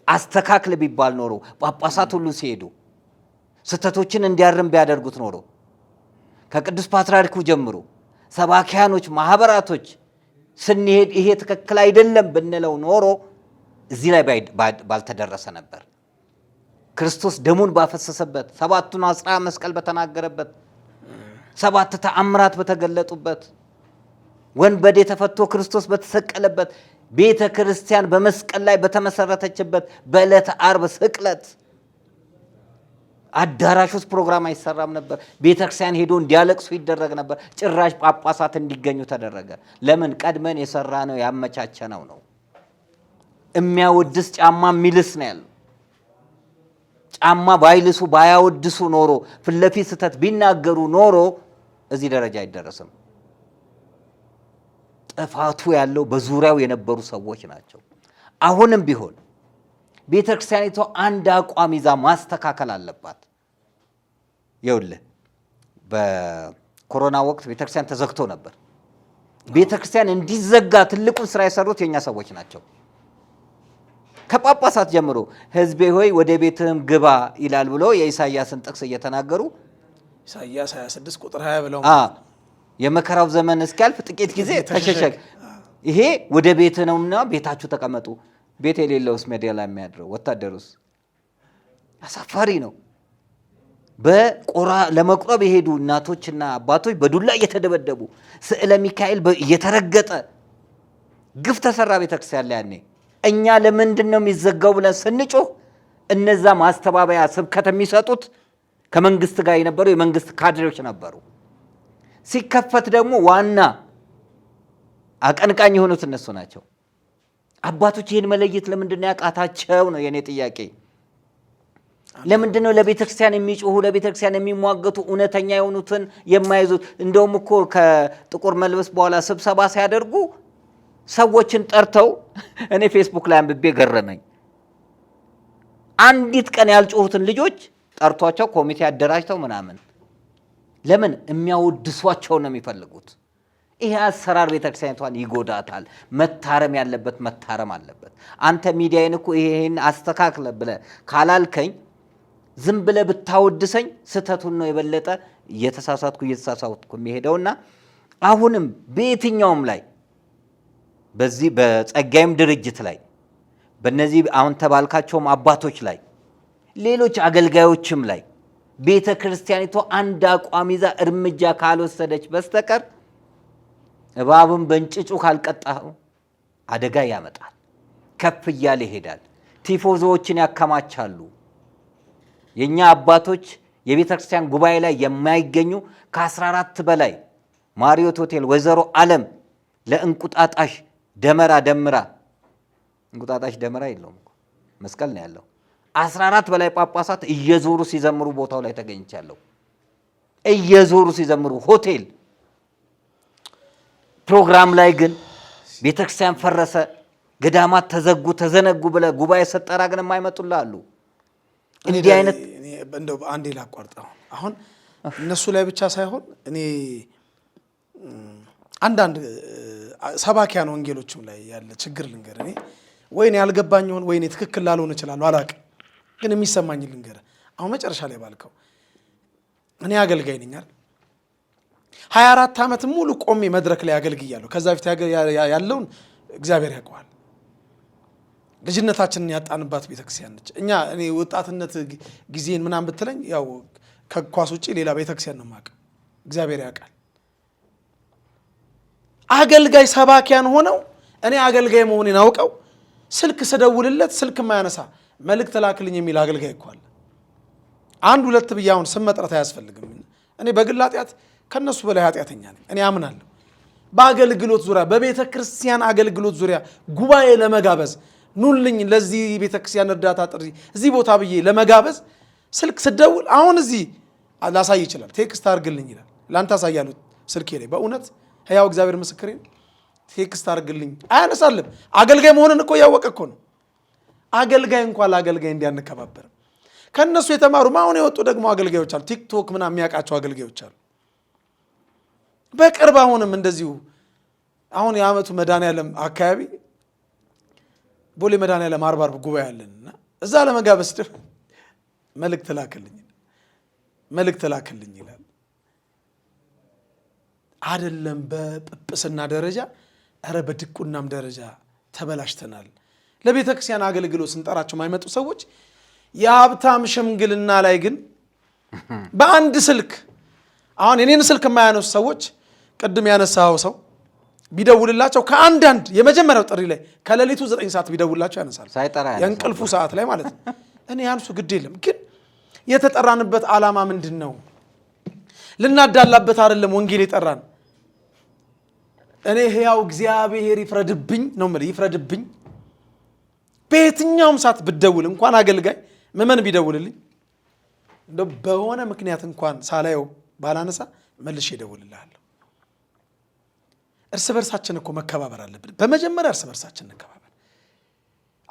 አስተካክል ቢባል ኖሮ ጳጳሳት ሁሉ ሲሄዱ ስህተቶችን እንዲያርም ቢያደርጉት ኖሮ ከቅዱስ ፓትርያርኩ ጀምሮ ሰባኪያኖች፣ ማህበራቶች ስንሄድ ይሄ ትክክል አይደለም ብንለው ኖሮ እዚህ ላይ ባልተደረሰ ነበር። ክርስቶስ ደሙን ባፈሰሰበት፣ ሰባቱን አጽራ መስቀል በተናገረበት፣ 7 ተአምራት በተገለጡበት፣ ወንበዴ ተፈቶ ክርስቶስ በተሰቀለበት፣ ቤተ ክርስቲያን በመስቀል ላይ በተመሰረተችበት በዕለተ ዓርብ ስቅለት አዳራሽ ውስጥ ፕሮግራም አይሰራም ነበር። ቤተ ክርስቲያን ሄዶ እንዲያለቅሱ ይደረግ ነበር። ጭራሽ ጳጳሳት እንዲገኙ ተደረገ። ለምን? ቀድመን የሰራ ነው ያመቻቸነው ነው። የሚያወድስ ጫማ የሚልስ ነው ያለው። ጫማ ባይልሱ ባያወድሱ ኖሮ ፊት ለፊት ስህተት ቢናገሩ ኖሮ እዚህ ደረጃ አይደረስም። ጥፋቱ ያለው በዙሪያው የነበሩ ሰዎች ናቸው። አሁንም ቢሆን ቤተ ክርስቲያኒቷ አንድ አቋም ይዛ ማስተካከል አለባት። ይኸውልህ በኮሮና ወቅት ቤተ ክርስቲያን ተዘግቶ ነበር። ቤተ ክርስቲያን እንዲዘጋ ትልቁን ስራ የሰሩት የኛ ሰዎች ናቸው። ከጳጳሳት ጀምሮ ሕዝቤ ሆይ ወደ ቤትህም ግባ ይላል ብሎ የኢሳይያስን ጥቅስ እየተናገሩ ኢሳይያስ 26 ቁጥር 20 ብለው የመከራው ዘመን እስኪያልፍ ጥቂት ጊዜ ተሸሸግ፣ ይሄ ወደ ቤትህ ነውና ቤታችሁ ተቀመጡ። ቤት የሌለውስ ሜዳ ላይ የሚያድረው ወታደሩስ? አሳፋሪ ነው። ለመቁረብ የሄዱ እናቶችና አባቶች በዱላ እየተደበደቡ ስዕለ ሚካኤል እየተረገጠ ግፍ ተሰራ ቤተክርስቲያን ላይ ያኔ። እኛ ለምንድን ነው የሚዘጋው ብለን ስንጮህ እነዛ ማስተባበያ ስብከት የሚሰጡት ከመንግስት ጋር የነበሩ የመንግስት ካድሬዎች ነበሩ። ሲከፈት ደግሞ ዋና አቀንቃኝ የሆኑት እነሱ ናቸው። አባቶች ይህን መለየት ለምንድን ነው ያቃታቸው ነው የኔ ጥያቄ። ለምንድን ነው ለቤተክርስቲያን የሚጮሁ ለቤተክርስቲያን የሚሟገቱ እውነተኛ የሆኑትን የማይዙት? እንደውም እኮ ከጥቁር መልበስ በኋላ ስብሰባ ሲያደርጉ ሰዎችን ጠርተው እኔ ፌስቡክ ላይ አንብቤ ገረመኝ። አንዲት ቀን ያልጮሁትን ልጆች ጠርቷቸው ኮሚቴ አደራጅተው ምናምን። ለምን? የሚያወድሷቸው ነው የሚፈልጉት። ይሄ አሰራር ቤተክርስቲያኒቷን ይጎዳታል። መታረም ያለበት መታረም አለበት። አንተ ሚዲያን እኮ ይሄን አስተካክለ ብለህ ካላልከኝ ዝም ብለህ ብታወድሰኝ ስህተቱን ነው የበለጠ እየተሳሳትኩ የሚሄደውና አሁንም በየትኛውም ላይ በዚህ በጸጋይም ድርጅት ላይ በእነዚህ አሁን ተባልካቸውም አባቶች ላይ ሌሎች አገልጋዮችም ላይ ቤተ ክርስቲያኒቷ አንድ አቋም ይዛ እርምጃ ካልወሰደች በስተቀር እባብን በእንጭጩ ካልቀጣው አደጋ ያመጣል። ከፍ እያለ ይሄዳል። ቲፎዞዎችን ያከማቻሉ። የኛ አባቶች የቤተ ክርስቲያን ጉባኤ ላይ የማይገኙ ከ14 በላይ ማሪዮት ሆቴል ወይዘሮ ዓለም ለእንቁጣጣሽ ደመራ ደምራ እንቁጣጣሽ ደመራ የለውም መስቀል ነው ያለው። 14 በላይ ጳጳሳት እየዞሩ ሲዘምሩ ቦታው ላይ ተገኝቻለሁ። እየዞሩ ሲዘምሩ ሆቴል ፕሮግራም ላይ ግን ቤተክርስቲያን ፈረሰ፣ ገዳማት ተዘጉ፣ ተዘነጉ ብለ ጉባኤ ሰጠራ ግን የማይመጡልህ አሉ። እንዲህ አይነት እንደው አንዴ ላቋርጠው። አሁን እነሱ ላይ ብቻ ሳይሆን እኔ አንዳንድ ሰባኪያን ወንጌሎችም ላይ ያለ ችግር ልንገር። እኔ ወይኔ ያልገባኝ ይሆን ወይኔ ትክክል ላልሆን እችላለሁ አላውቅም፣ ግን የሚሰማኝ ልንገር። አሁን መጨረሻ ላይ ባልከው እኔ አገልጋይ ነኝ አይደል? 24 ዓመት ሙሉ ቆሜ መድረክ ላይ አገልግያለሁ። ከዛ ፊት ያለውን እግዚአብሔር ያውቀዋል። ልጅነታችንን ያጣንባት ቤተክርስቲያን ነች። እኔ ወጣትነት ጊዜን ምናምን ብትለኝ ያው ከኳስ ውጪ ሌላ ቤተክርስቲያን ነው የማውቀው። እግዚአብሔር ያውቃል። አገልጋይ ሰባኪያን ሆነው እኔ አገልጋይ መሆኔን አውቀው ስልክ ስደውልለት ስልክ የማያነሳ መልእክት ላክልኝ የሚል አገልጋይ እኮ አለ። 1 2 ብዬ አሁን ስም መጥራት አያስፈልግም። እኔ በግል ኃጢአት ከነሱ በላይ ኃጢአተኛ ነኝ። እኔ አምናለሁ። በአገልግሎት ዙሪያ በቤተ ክርስቲያን አገልግሎት ዙሪያ ጉባኤ ለመጋበዝ ኑልኝ ለዚህ ቤተ ክርስቲያን እርዳታ ጥሪ እዚህ ቦታ ብዬ ለመጋበዝ ስልክ ስደውል አሁን እዚህ ላሳይ ይችላል ቴክስት አድርግልኝ ይላል ላንተ አሳያለሁ ስልኬ ላይ በእውነት ሕያው እግዚአብሔር ምስክሬ ቴክስት አድርግልኝ አያነሳልም አገልጋይ መሆንን እኮ ያወቀ እኮ ነው አገልጋይ እንኳን ለአገልጋይ እንዲያንከባበር ከነሱ የተማሩ ማሁን የወጡ ደግሞ አገልጋዮች አሉ ቲክቶክ ምናምን የሚያውቃቸው አገልጋዮች አሉ በቅርብ አሁንም እንደዚሁ አሁን የዓመቱ መድኃኔዓለም አካባቢ ቦሌ መድኃኔዓለም አርባር ጉባኤ አለንና እዛ ለመጋበዝ መልእክት ላክልኝ ይላል አይደለም በጵጵስና ደረጃ ኧረ በድቁናም ደረጃ ተበላሽተናል ለቤተ ክርስቲያን አገልግሎት ስንጠራቸው የማይመጡ ሰዎች የሀብታም ሽምግልና ላይ ግን በአንድ ስልክ አሁን የኔን ስልክ የማያነሱ ሰዎች ቅድም ያነሳው ሰው ቢደውልላቸው ከአንዳንድ የመጀመሪያው ጥሪ ላይ ከሌሊቱ 9 ሰዓት ቢደውልላቸው ያነሳሉ የእንቅልፉ ሰዓት ላይ ማለት ነው እኔ ያንሱ ግድ የለም ግን የተጠራንበት ዓላማ ምንድነው ልናዳላበት አይደለም ወንጌል የጠራን እኔ ሕያው እግዚአብሔር ይፍረድብኝ ነው ማለት ይፍረድብኝ በየትኛውም ሰዓት ብደውል እንኳን አገልጋይ ምመን ቢደውልልኝ እንደ በሆነ ምክንያት እንኳን ሳላየው ባላነሳ መልሼ እደውልልሃለሁ እርስ በርሳችን እኮ መከባበር አለብን በመጀመሪያ እርስ በርሳችን እንከባበር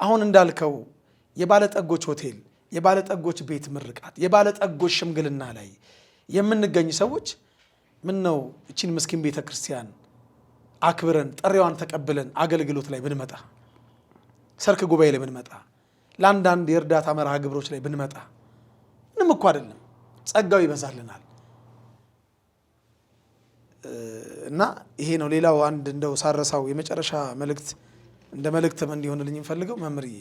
አሁን እንዳልከው የባለጠጎች ሆቴል የባለጠጎች ቤት ምርቃት የባለጠጎች ሽምግልና ላይ የምንገኝ ሰዎች ምን ነው እቺን ምስኪን ቤተ ክርስቲያን አክብረን ጥሪዋን ተቀብለን አገልግሎት ላይ ብንመጣ ሰርክ ጉባኤ ላይ ብንመጣ ለአንዳንድ የእርዳታ መርሃ ግብሮች ላይ ብንመጣ ምንም እኮ አይደለም ጸጋው ይበዛልናል እና ይሄ ነው ሌላው አንድ እንደው ሳረሳው የመጨረሻ መልእክት እንደ መልእክትም እንዲሆንልኝ እንፈልገው መምርዬ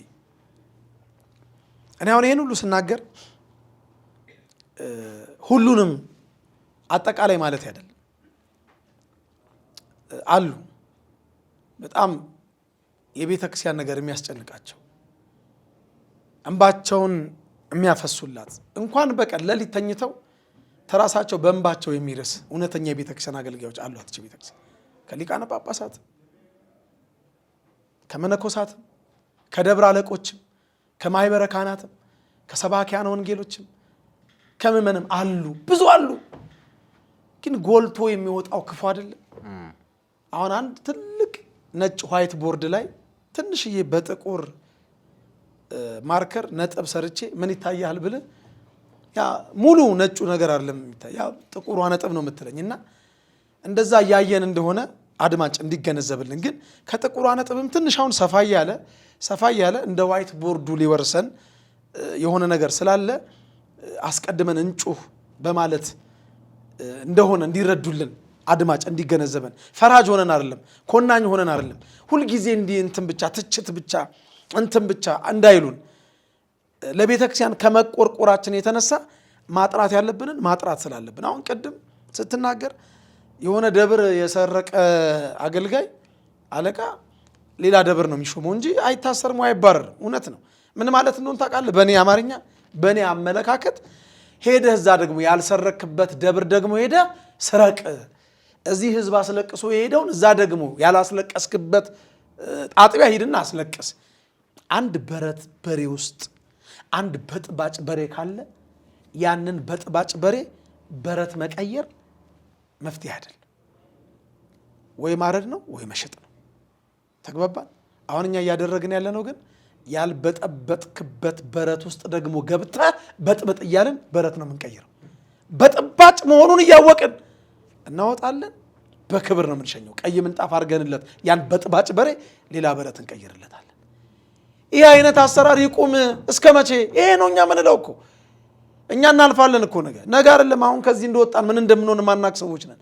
እኔ አሁን ይሄን ሁሉ ስናገር ሁሉንም አጠቃላይ ማለት አይደለም አሉ በጣም የቤተ ክርስቲያን ነገር የሚያስጨንቃቸው እንባቸውን የሚያፈሱላት እንኳን በቀን ለሊት ተኝተው ተራሳቸው በእንባቸው የሚርስ እውነተኛ የቤተ ክርስቲያን አገልጋዮች አሏት ቤተ ክርስቲያን ከሊቃነ ጳጳሳት ከመነኮሳትም ከደብረ አለቆችም ከማይበረ ካህናትም ከሰባኪያን ወንጌሎችም ከምእመንም አሉ ብዙ አሉ ግን ጎልቶ የሚወጣው ክፉ አይደለም አሁን አንድ ትልቅ ነጭ ዋይት ቦርድ ላይ ትንሽዬ በጥቁር ማርከር ነጥብ ሰርቼ ምን ይታያል ብለ ያ ሙሉ ነጩ ነገር አይደለም የሚታይ ያ ጥቁሯ ነጥብ ነው የምትለኝና እንደዛ ያያየን እንደሆነ አድማጭ እንዲገነዘብልን ግን ከጥቁሯ ነጥብም ትንሽ አሁን ሰፋ ያለ እንደ ዋይት ቦርዱ ሊወርሰን የሆነ ነገር ስላለ አስቀድመን እንጩህ በማለት እንደሆነ እንዲረዱልን አድማጭ እንዲገነዘበን ፈራጅ ሆነን አይደለም ኮናኝ ሆነን አይደለም ሁሉ ጊዜ እንትን ብቻ ትችት ብቻ እንትን ብቻ እንዳይሉን ለቤተክርስቲያን ከመቆርቆራችን የተነሳ ማጥራት ያለብንን ማጥራት ስላለብን አሁን ቀድም ስትናገር የሆነ ደብር የሰረቀ አገልጋይ አለቃ ሌላ ደብር ነው የሚሾመው እንጂ አይታሰርም አይባረርም እውነት ነው ምን ማለት እንደሆነ ታውቃለህ በእኔ አማርኛ በእኔ አመለካከት ሄደህ እዛ ደግሞ ያልሰረክበት ደብር ደግሞ ሄደህ ስረቅ እዚህ ህዝብ አስለቅሶ የሄደውን እዛ ደግሞ ያላስለቀስክበት ጣጥቢያ ሂድና አስለቅስ አንድ በረት በሬ ውስጥ አንድ በጥባጭ በሬ ካለ ያንን በጥባጭ በሬ በረት መቀየር መፍትሄ አይደል ወይ ማረድ ነው ወይ መሸጥ ነው ተግባባን አሁን እኛ እያደረግን ያለ ነው ግን ያልበጠበጥክበት በረት ውስጥ ደግሞ ገብታ በጥብጥ እያልን በረት ነው የምንቀይረው በጥባጭ መሆኑን እያወቅን እናወጣለን በክብር ነው የምንሸኘው ቀይ ምንጣፍ አድርገንለት ያን በጥባጭ በሬ ሌላ በረት እንቀይርለታለን ይሄ አይነት አሰራር ይቁም እስከ መቼ ይሄ ነው እኛ ምን እለው እኮ እኛ እናልፋለን እኮ ነገ አይደለም አሁን ከዚህ እንደወጣን ምን እንደምንሆን ማናቅ ሰዎች ነን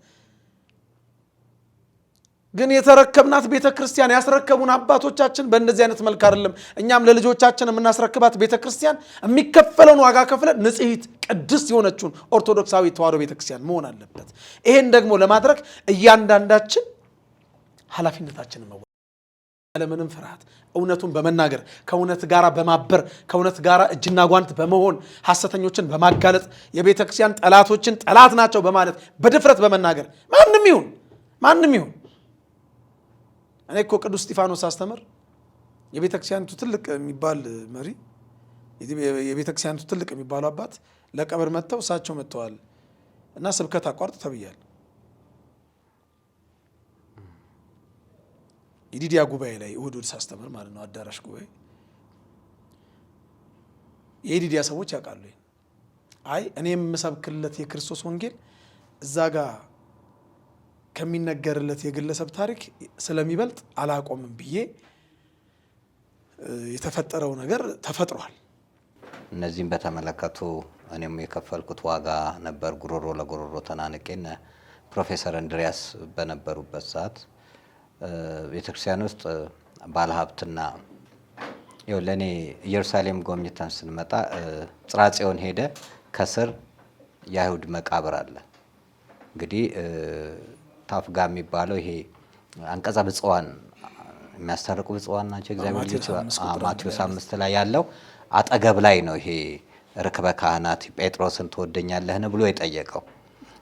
ግን የተረከብናት ቤተክርስቲያን ያስረከቡን አባቶቻችን በእንደዚህ አይነት መልኩ አይደለም እኛም ለልጆቻችን የምናስረክባት ቤተክርስቲያን የሚከፈለውን ዋጋ ከፍለን ንጽሕት ቅድስት የሆነችውን ኦርቶዶክሳዊ ተዋሕዶ ቤተክርስቲያን መሆን አለበት ይሄን ደግሞ ለማድረግ እያንዳንዳችን ኃላፊነታችንን መወጣት ያለምንም ፍርሃት እውነቱን በመናገር ከእውነት ጋር በማበር ከእውነት ጋር እጅና ጓንት በመሆን ሐሰተኞችን በማጋለጥ የቤተክርስቲያን ጠላቶችን ጠላት ናቸው በማለት በድፍረት በመናገር ማንም ይሁን እኔ እኮ ቅዱስ እስጢፋኖስ አስተምር የቤተክርስቲያኒቱ ትልቅ የሚባል መሪ የቤተክርስቲያኒቱ ትልቅ የሚባሉ አባት ለቀብር መጥተው እሳቸው መጥተዋል እና ስብከት አቋርጥ ተብያለሁ። የዲዲያ ጉባኤ ላይ እሑድ ሳስተምር ማለት ነው አዳራሽ ጉባኤ የዲዲያ ሰዎች ያውቃሉ። አይ እኔ የምሰብክለት የክርስቶስ ወንጌል እዛ ጋር ከሚነገርለት የግለሰብ ታሪክ ስለሚበልጥ አላቆምም ብዬ የተፈጠረው ነገር ተፈጥሯል። እነዚህም በተመለከቱ እኔም የከፈልኩት ዋጋ ነበር። ጉሮሮ ለጉሮሮ ተናንቄን ፕሮፌሰር እንድሪያስ በነበሩበት ሰዓት ቤተክርስቲያን ውስጥ ባለሀብትና ይኸው ለኔ ኢየሩሳሌም ጎብኝተን ስንመጣ ጽርሐ ጽዮን ሄደ። ከስር የአይሁድ መቃብር አለ። እንግዲህ ታፍጋ የሚባለው ይሄ አንቀጸ ብፁዓን የሚያስታርቁ ብፁዓን ናቸው እግዚአብሔር ልጅ ማቴዎስ 5 ላይ ያለው አጠገብ ላይ ነው። ይሄ ርክበ ካህናት ጴጥሮስን ትወደኛለህን ብሎ የጠየቀው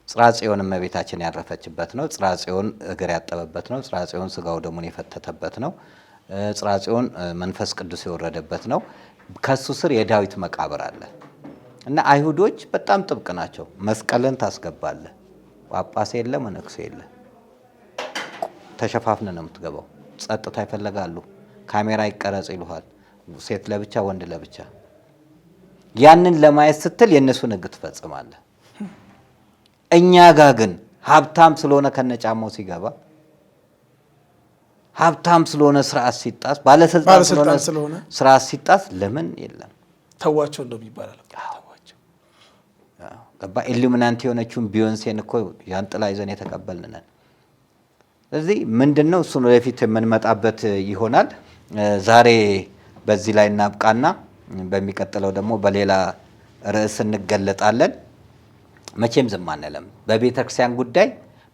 ጽርሐ ጽዮን እመቤታችን ያረፈችበት ነው። ጽርሐ ጽዮን እግር ያጠበበት ነው። ጽርሐ ጽዮን ስጋው ደሙን የፈተተበት ነው። ጽርሐ ጽዮን መንፈስ ቅዱስ የወረደበት ነው። ከሱ ስር የዳዊት መቃብር አለ እና አይሁዶች በጣም ጥብቅ ናቸው። መስቀልን ታስገባለህ፣ ጳጳስ የለ መነኩሴ የለ፣ ተሸፋፍነ ነው የምትገባው። ጸጥታ ይፈልጋሉ። ካሜራ ይቀረጽ ይሉሃል። ሴት ለብቻ ወንድ ለብቻ። ያንን ለማየት ስትል የእነሱን ሕግ ትፈጽማለህ። እኛ ጋር ግን ሀብታም ስለሆነ ከነጫማው ሲገባ፣ ሀብታም ስለሆነ ስርዓት ሲጣስ፣ ባለስልጣን ስለሆነ ስርዓት ሲጣስ ለምን የለም? ተዋቸው እንደም ይባላል። ተዋቸው ገባ። ኢሉሚናንቲ የሆነችውን ቢዮንሴን እኮ ያንጥላ ይዘን የተቀበልን ነን። ስለዚህ ምንድነው እሱን ወደፊት የምንመጣበት ይሆናል። ዛሬ በዚህ ላይ እናብቃና በሚቀጥለው ደግሞ በሌላ ርዕስ እንገለጣለን። መቼም ዝም አንለም። በቤተክርስቲያን ጉዳይ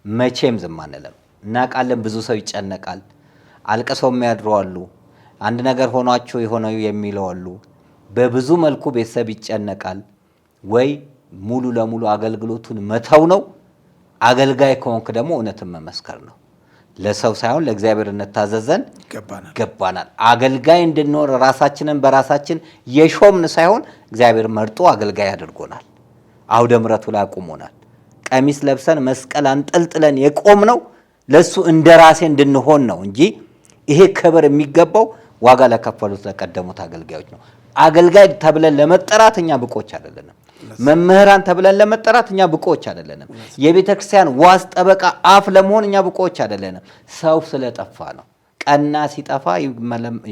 መቼም ዝም አንለም። እናውቃለን። ብዙ ሰው ይጨነቃል። አልቀሰው የሚያድሩ አሉ። አንድ ነገር ሆኗቸው የሆነው የሚለው አሉ። በብዙ መልኩ ቤተሰብ ይጨነቃል። ወይ ሙሉ ለሙሉ አገልግሎቱን መተው ነው። አገልጋይ ከሆንክ ደግሞ እውነትን መመስከር ነው። ለሰው ሳይሆን ለእግዚአብሔር እንታዘዘን ገባናል። አገልጋይ እንድንኖር ራሳችንን በራሳችን የሾምን ሳይሆን እግዚአብሔር መርጦ አገልጋይ አድርጎናል። አውደ ምሕረቱ ላይ አቁሞናል። ቀሚስ ለብሰን መስቀል አንጠልጥለን የቆም ነው ለሱ እንደራሴ እንድንሆን ነው እንጂ ይሄ ክብር የሚገባው ዋጋ ለከፈሉት ለቀደሙት አገልጋዮች ነው። አገልጋይ ተብለን ለመጠራት እኛ ብቆች አይደለንም። መምህራን ተብለን ለመጠራት እኛ ብቆች አይደለንም። የቤተ ክርስቲያን ዋስ ጠበቃ አፍ ለመሆን እኛ ብቆች አይደለንም። ሰው ስለጠፋ ነው። ቀና ሲጠፋ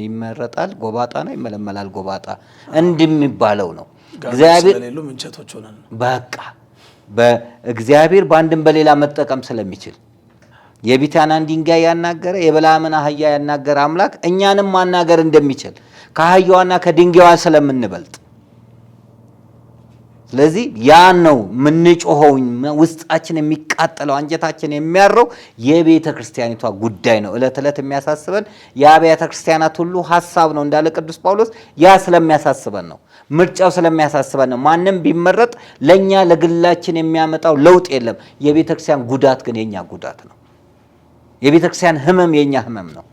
ይመረጣል ጎባጣ ነው፣ ይመለመላል ጎባጣ እንደሚባለው ነው። እግዚአብሔር ስለሌሉ እንጨቶች ሆነን በቃ በእግዚአብሔር በአንድም በሌላ መጠቀም ስለሚችል የቢታናን ድንጋይ ያናገረ የበለዓምን አህያ ያናገረ አምላክ እኛንም ማናገር እንደሚችል ከአህያዋና ከድንጋይዋ ስለምንበልጥ ስለዚህ ያ ነው ምንጮኸው ውስጣችን የሚቃጠለው አንጀታችን የሚያረው የቤተ ክርስቲያኒቷ ጉዳይ ነው። እለት እለት የሚያሳስበን የአብያተ ክርስቲያናት ሁሉ ሐሳብ ነው እንዳለ ቅዱስ ጳውሎስ። ያ ስለሚያሳስበን ነው። ምርጫው ስለሚያሳስበን ነው። ማንም ቢመረጥ ለኛ ለግላችን የሚያመጣው ለውጥ የለም። የቤተ ክርስቲያን ጉዳት ግን የኛ ጉዳት ነው። የቤተ ክርስቲያን ህመም የኛ ህመም ነው።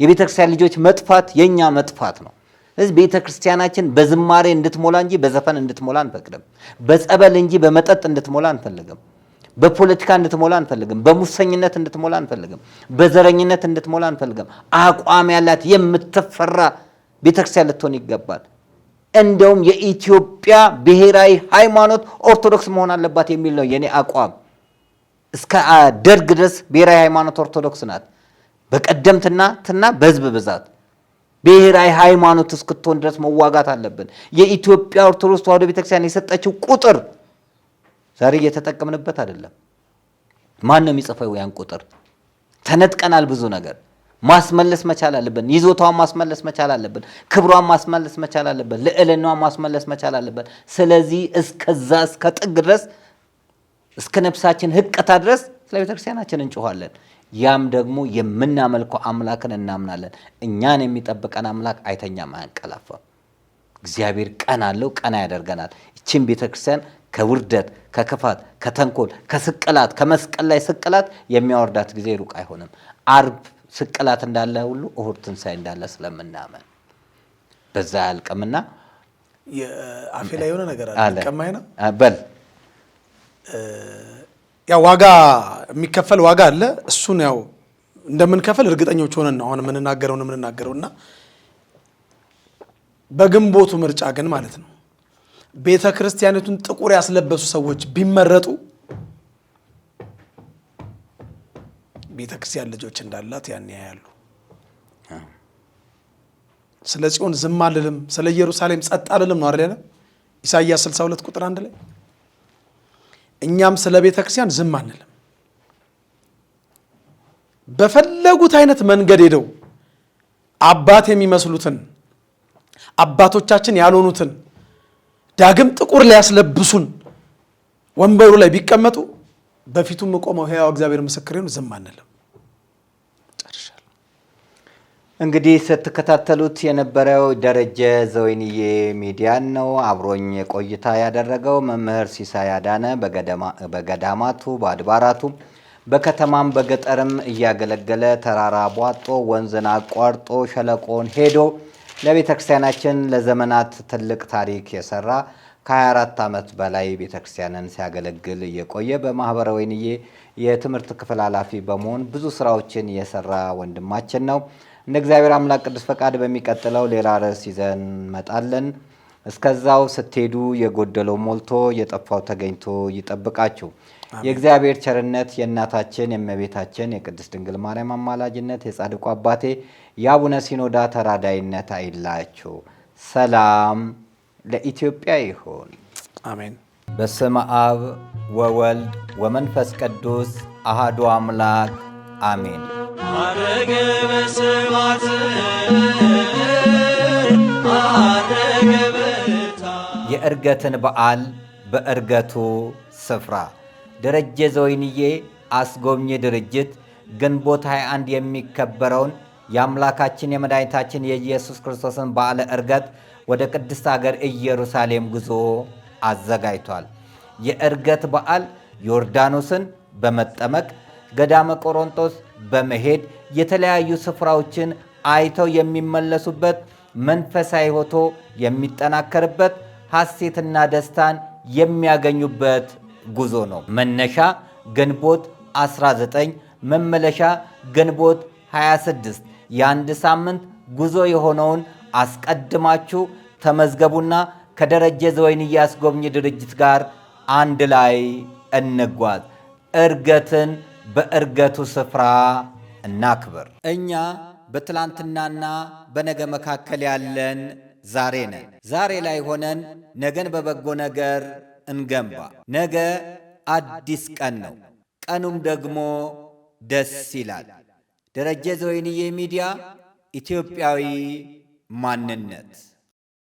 የቤተ ክርስቲያን ልጆች መጥፋት የኛ መጥፋት ነው። ስለዚህ ቤተ ክርስቲያናችን በዝማሬ እንድትሞላ እንጂ በዘፈን እንድትሞላ አንፈቅድም። በጸበል እንጂ በመጠጥ እንድትሞላ አንፈልግም። በፖለቲካ እንድትሞላ አንፈልግም። በሙሰኝነት እንድትሞላ አንፈልግም። በዘረኝነት እንድትሞላ አንፈልግም። አቋም ያላት የምትፈራ ቤተ ክርስቲያን ልትሆን ይገባል። እንደውም የኢትዮጵያ ብሔራዊ ሃይማኖት ኦርቶዶክስ መሆን አለባት የሚል ነው የኔ አቋም። እስከ ደርግ ድረስ ብሔራዊ ሃይማኖት ኦርቶዶክስ ናት። በቀደምትና በህዝብ ብዛት ብሔራዊ ሃይማኖት እስክትሆን ድረስ መዋጋት አለብን። የኢትዮጵያ ኦርቶዶክስ ተዋሕዶ ቤተክርስቲያን የሰጠችው ቁጥር ዛሬ እየተጠቀምንበት አይደለም። ማን ነው የሚጽፈው ያን ቁጥር? ተነጥቀናል። ብዙ ነገር ማስመለስ መቻል አለብን። ይዞታዋን ማስመለስ መቻል አለብን። ክብሯን ማስመለስ መቻል አለብን። ልዕልናዋን ማስመለስ መቻል አለብን። ስለዚህ እስከዛ እስከ ጥግ ድረስ እስከ ነፍሳችን ህቅታ ድረስ ስለ ቤተክርስቲያናችን እንጮኻለን። ያም ደግሞ የምናመልከው አምላክን እናምናለን። እኛን የሚጠብቀን አምላክ አይተኛም፣ አያንቀላፋም። እግዚአብሔር ቀን አለው፣ ቀና ያደርገናል። ይህችን ቤተክርስቲያን ከውርደት፣ ከክፋት፣ ከተንኮል፣ ከስቅላት፣ ከመስቀል ላይ ስቅላት የሚያወርዳት ጊዜ ሩቅ አይሆንም። አርብ ስቅላት እንዳለ ሁሉ እሁድ ትንሣኤ እንዳለ ስለምናመን በዛ ያልቅምና የአፌ ላይ የሆነ ነገር አለ ቀማይ ነው በል ያው ዋጋ የሚከፈል ዋጋ አለ። እሱን ያው እንደምንከፈል እርግጠኞች ሆነን ነው አሁን የምንናገረውና በግንቦቱ ምርጫ ግን ማለት ነው ቤተ ክርስቲያኒቱን ጥቁር ያስለበሱ ሰዎች ቢመረጡ ቤተ ክርስቲያን ልጆች እንዳላት ያን ያያሉ። ስለ ጽዮን ዝም አልልም፣ ስለ ኢየሩሳሌም ጸጥ አልልም ነው አይደል? ኢሳይያስ 62 ቁጥር 1 ላይ እኛም ስለ ቤተ ክርስቲያን ዝም አንልም። በፈለጉት አይነት መንገድ ሄደው አባት የሚመስሉትን አባቶቻችን ያልሆኑትን ዳግም ጥቁር ሊያስለብሱን ወንበሩ ላይ ቢቀመጡ በፊቱም ቆመው ሕያው እግዚአብሔር ምስክሬ ነው ዝም አንልም። ጨርሻለሁ። እንግዲህ ስትከታተሉት የነበረው ደረጀ ዘወይንዬ ሚዲያን ነው። አብሮኝ ቆይታ ያደረገው መምህር ሲሳይ አዳነ በገዳማቱ በአድባራቱ በከተማም በገጠርም እያገለገለ ተራራ ቧጦ ወንዝን አቋርጦ ሸለቆን ሄዶ ለቤተ ክርስቲያናችን ለዘመናት ትልቅ ታሪክ የሰራ ከ24 ዓመት በላይ ቤተ ክርስቲያንን ሲያገለግል የቆየ በማህበረ ወይንዬ የትምህርት ክፍል ኃላፊ በመሆን ብዙ ስራዎችን የሰራ ወንድማችን ነው። እንደ እግዚአብሔር አምላክ ቅዱስ ፈቃድ በሚቀጥለው ሌላ ርዕስ ይዘን እንመጣለን። እስከዛው ስትሄዱ የጎደለው ሞልቶ የጠፋው ተገኝቶ ይጠብቃችሁ። የእግዚአብሔር ቸርነት የእናታችን የእመቤታችን የቅድስት ድንግል ማርያም አማላጅነት የጻድቁ አባቴ የአቡነ ሲኖዳ ተራዳይነት አይላችሁ። ሰላም ለኢትዮጵያ ይሁን። አሜን። በስመ አብ ወወልድ ወመንፈስ ቅዱስ አሃዱ አምላክ አሜን። አረገ በስብሐት አረገ በታ የዕርገትን በዓል በዕርገቱ ስፍራ ደረጀ ዘወይንዬ አስጎብኚ ድርጅት ግንቦት 21 የሚከበረውን የአምላካችን የመድኃኒታችን የኢየሱስ ክርስቶስን በዓለ ዕርገት ወደ ቅድስት ሀገር ኢየሩሳሌም ጉዞ አዘጋጅቷል። የዕርገት በዓል ዮርዳኖስን በመጠመቅ ገዳመ ቆሮንቶስ በመሄድ የተለያዩ ስፍራዎችን አይተው የሚመለሱበት መንፈሳዊ ሕይወቶ የሚጠናከርበት ሐሴትና ደስታን የሚያገኙበት ጉዞ ነው። መነሻ ግንቦት 19 መመለሻ ግንቦት 26 የአንድ ሳምንት ጉዞ የሆነውን አስቀድማችሁ ተመዝገቡና ከደረጀ ዘወይንዬ አስጎብኚ ድርጅት ጋር አንድ ላይ እንጓዝ። ዕርገትን በዕርገቱ ስፍራ እናክብር። እኛ በትላንትናና በነገ መካከል ያለን ዛሬ ነን። ዛሬ ላይ ሆነን ነገን በበጎ ነገር እንገንባ። ነገ አዲስ ቀን ነው። ቀኑም ደግሞ ደስ ይላል። ደረጀ ዘወይንዬ ሚዲያ ኢትዮጵያዊ ማንነት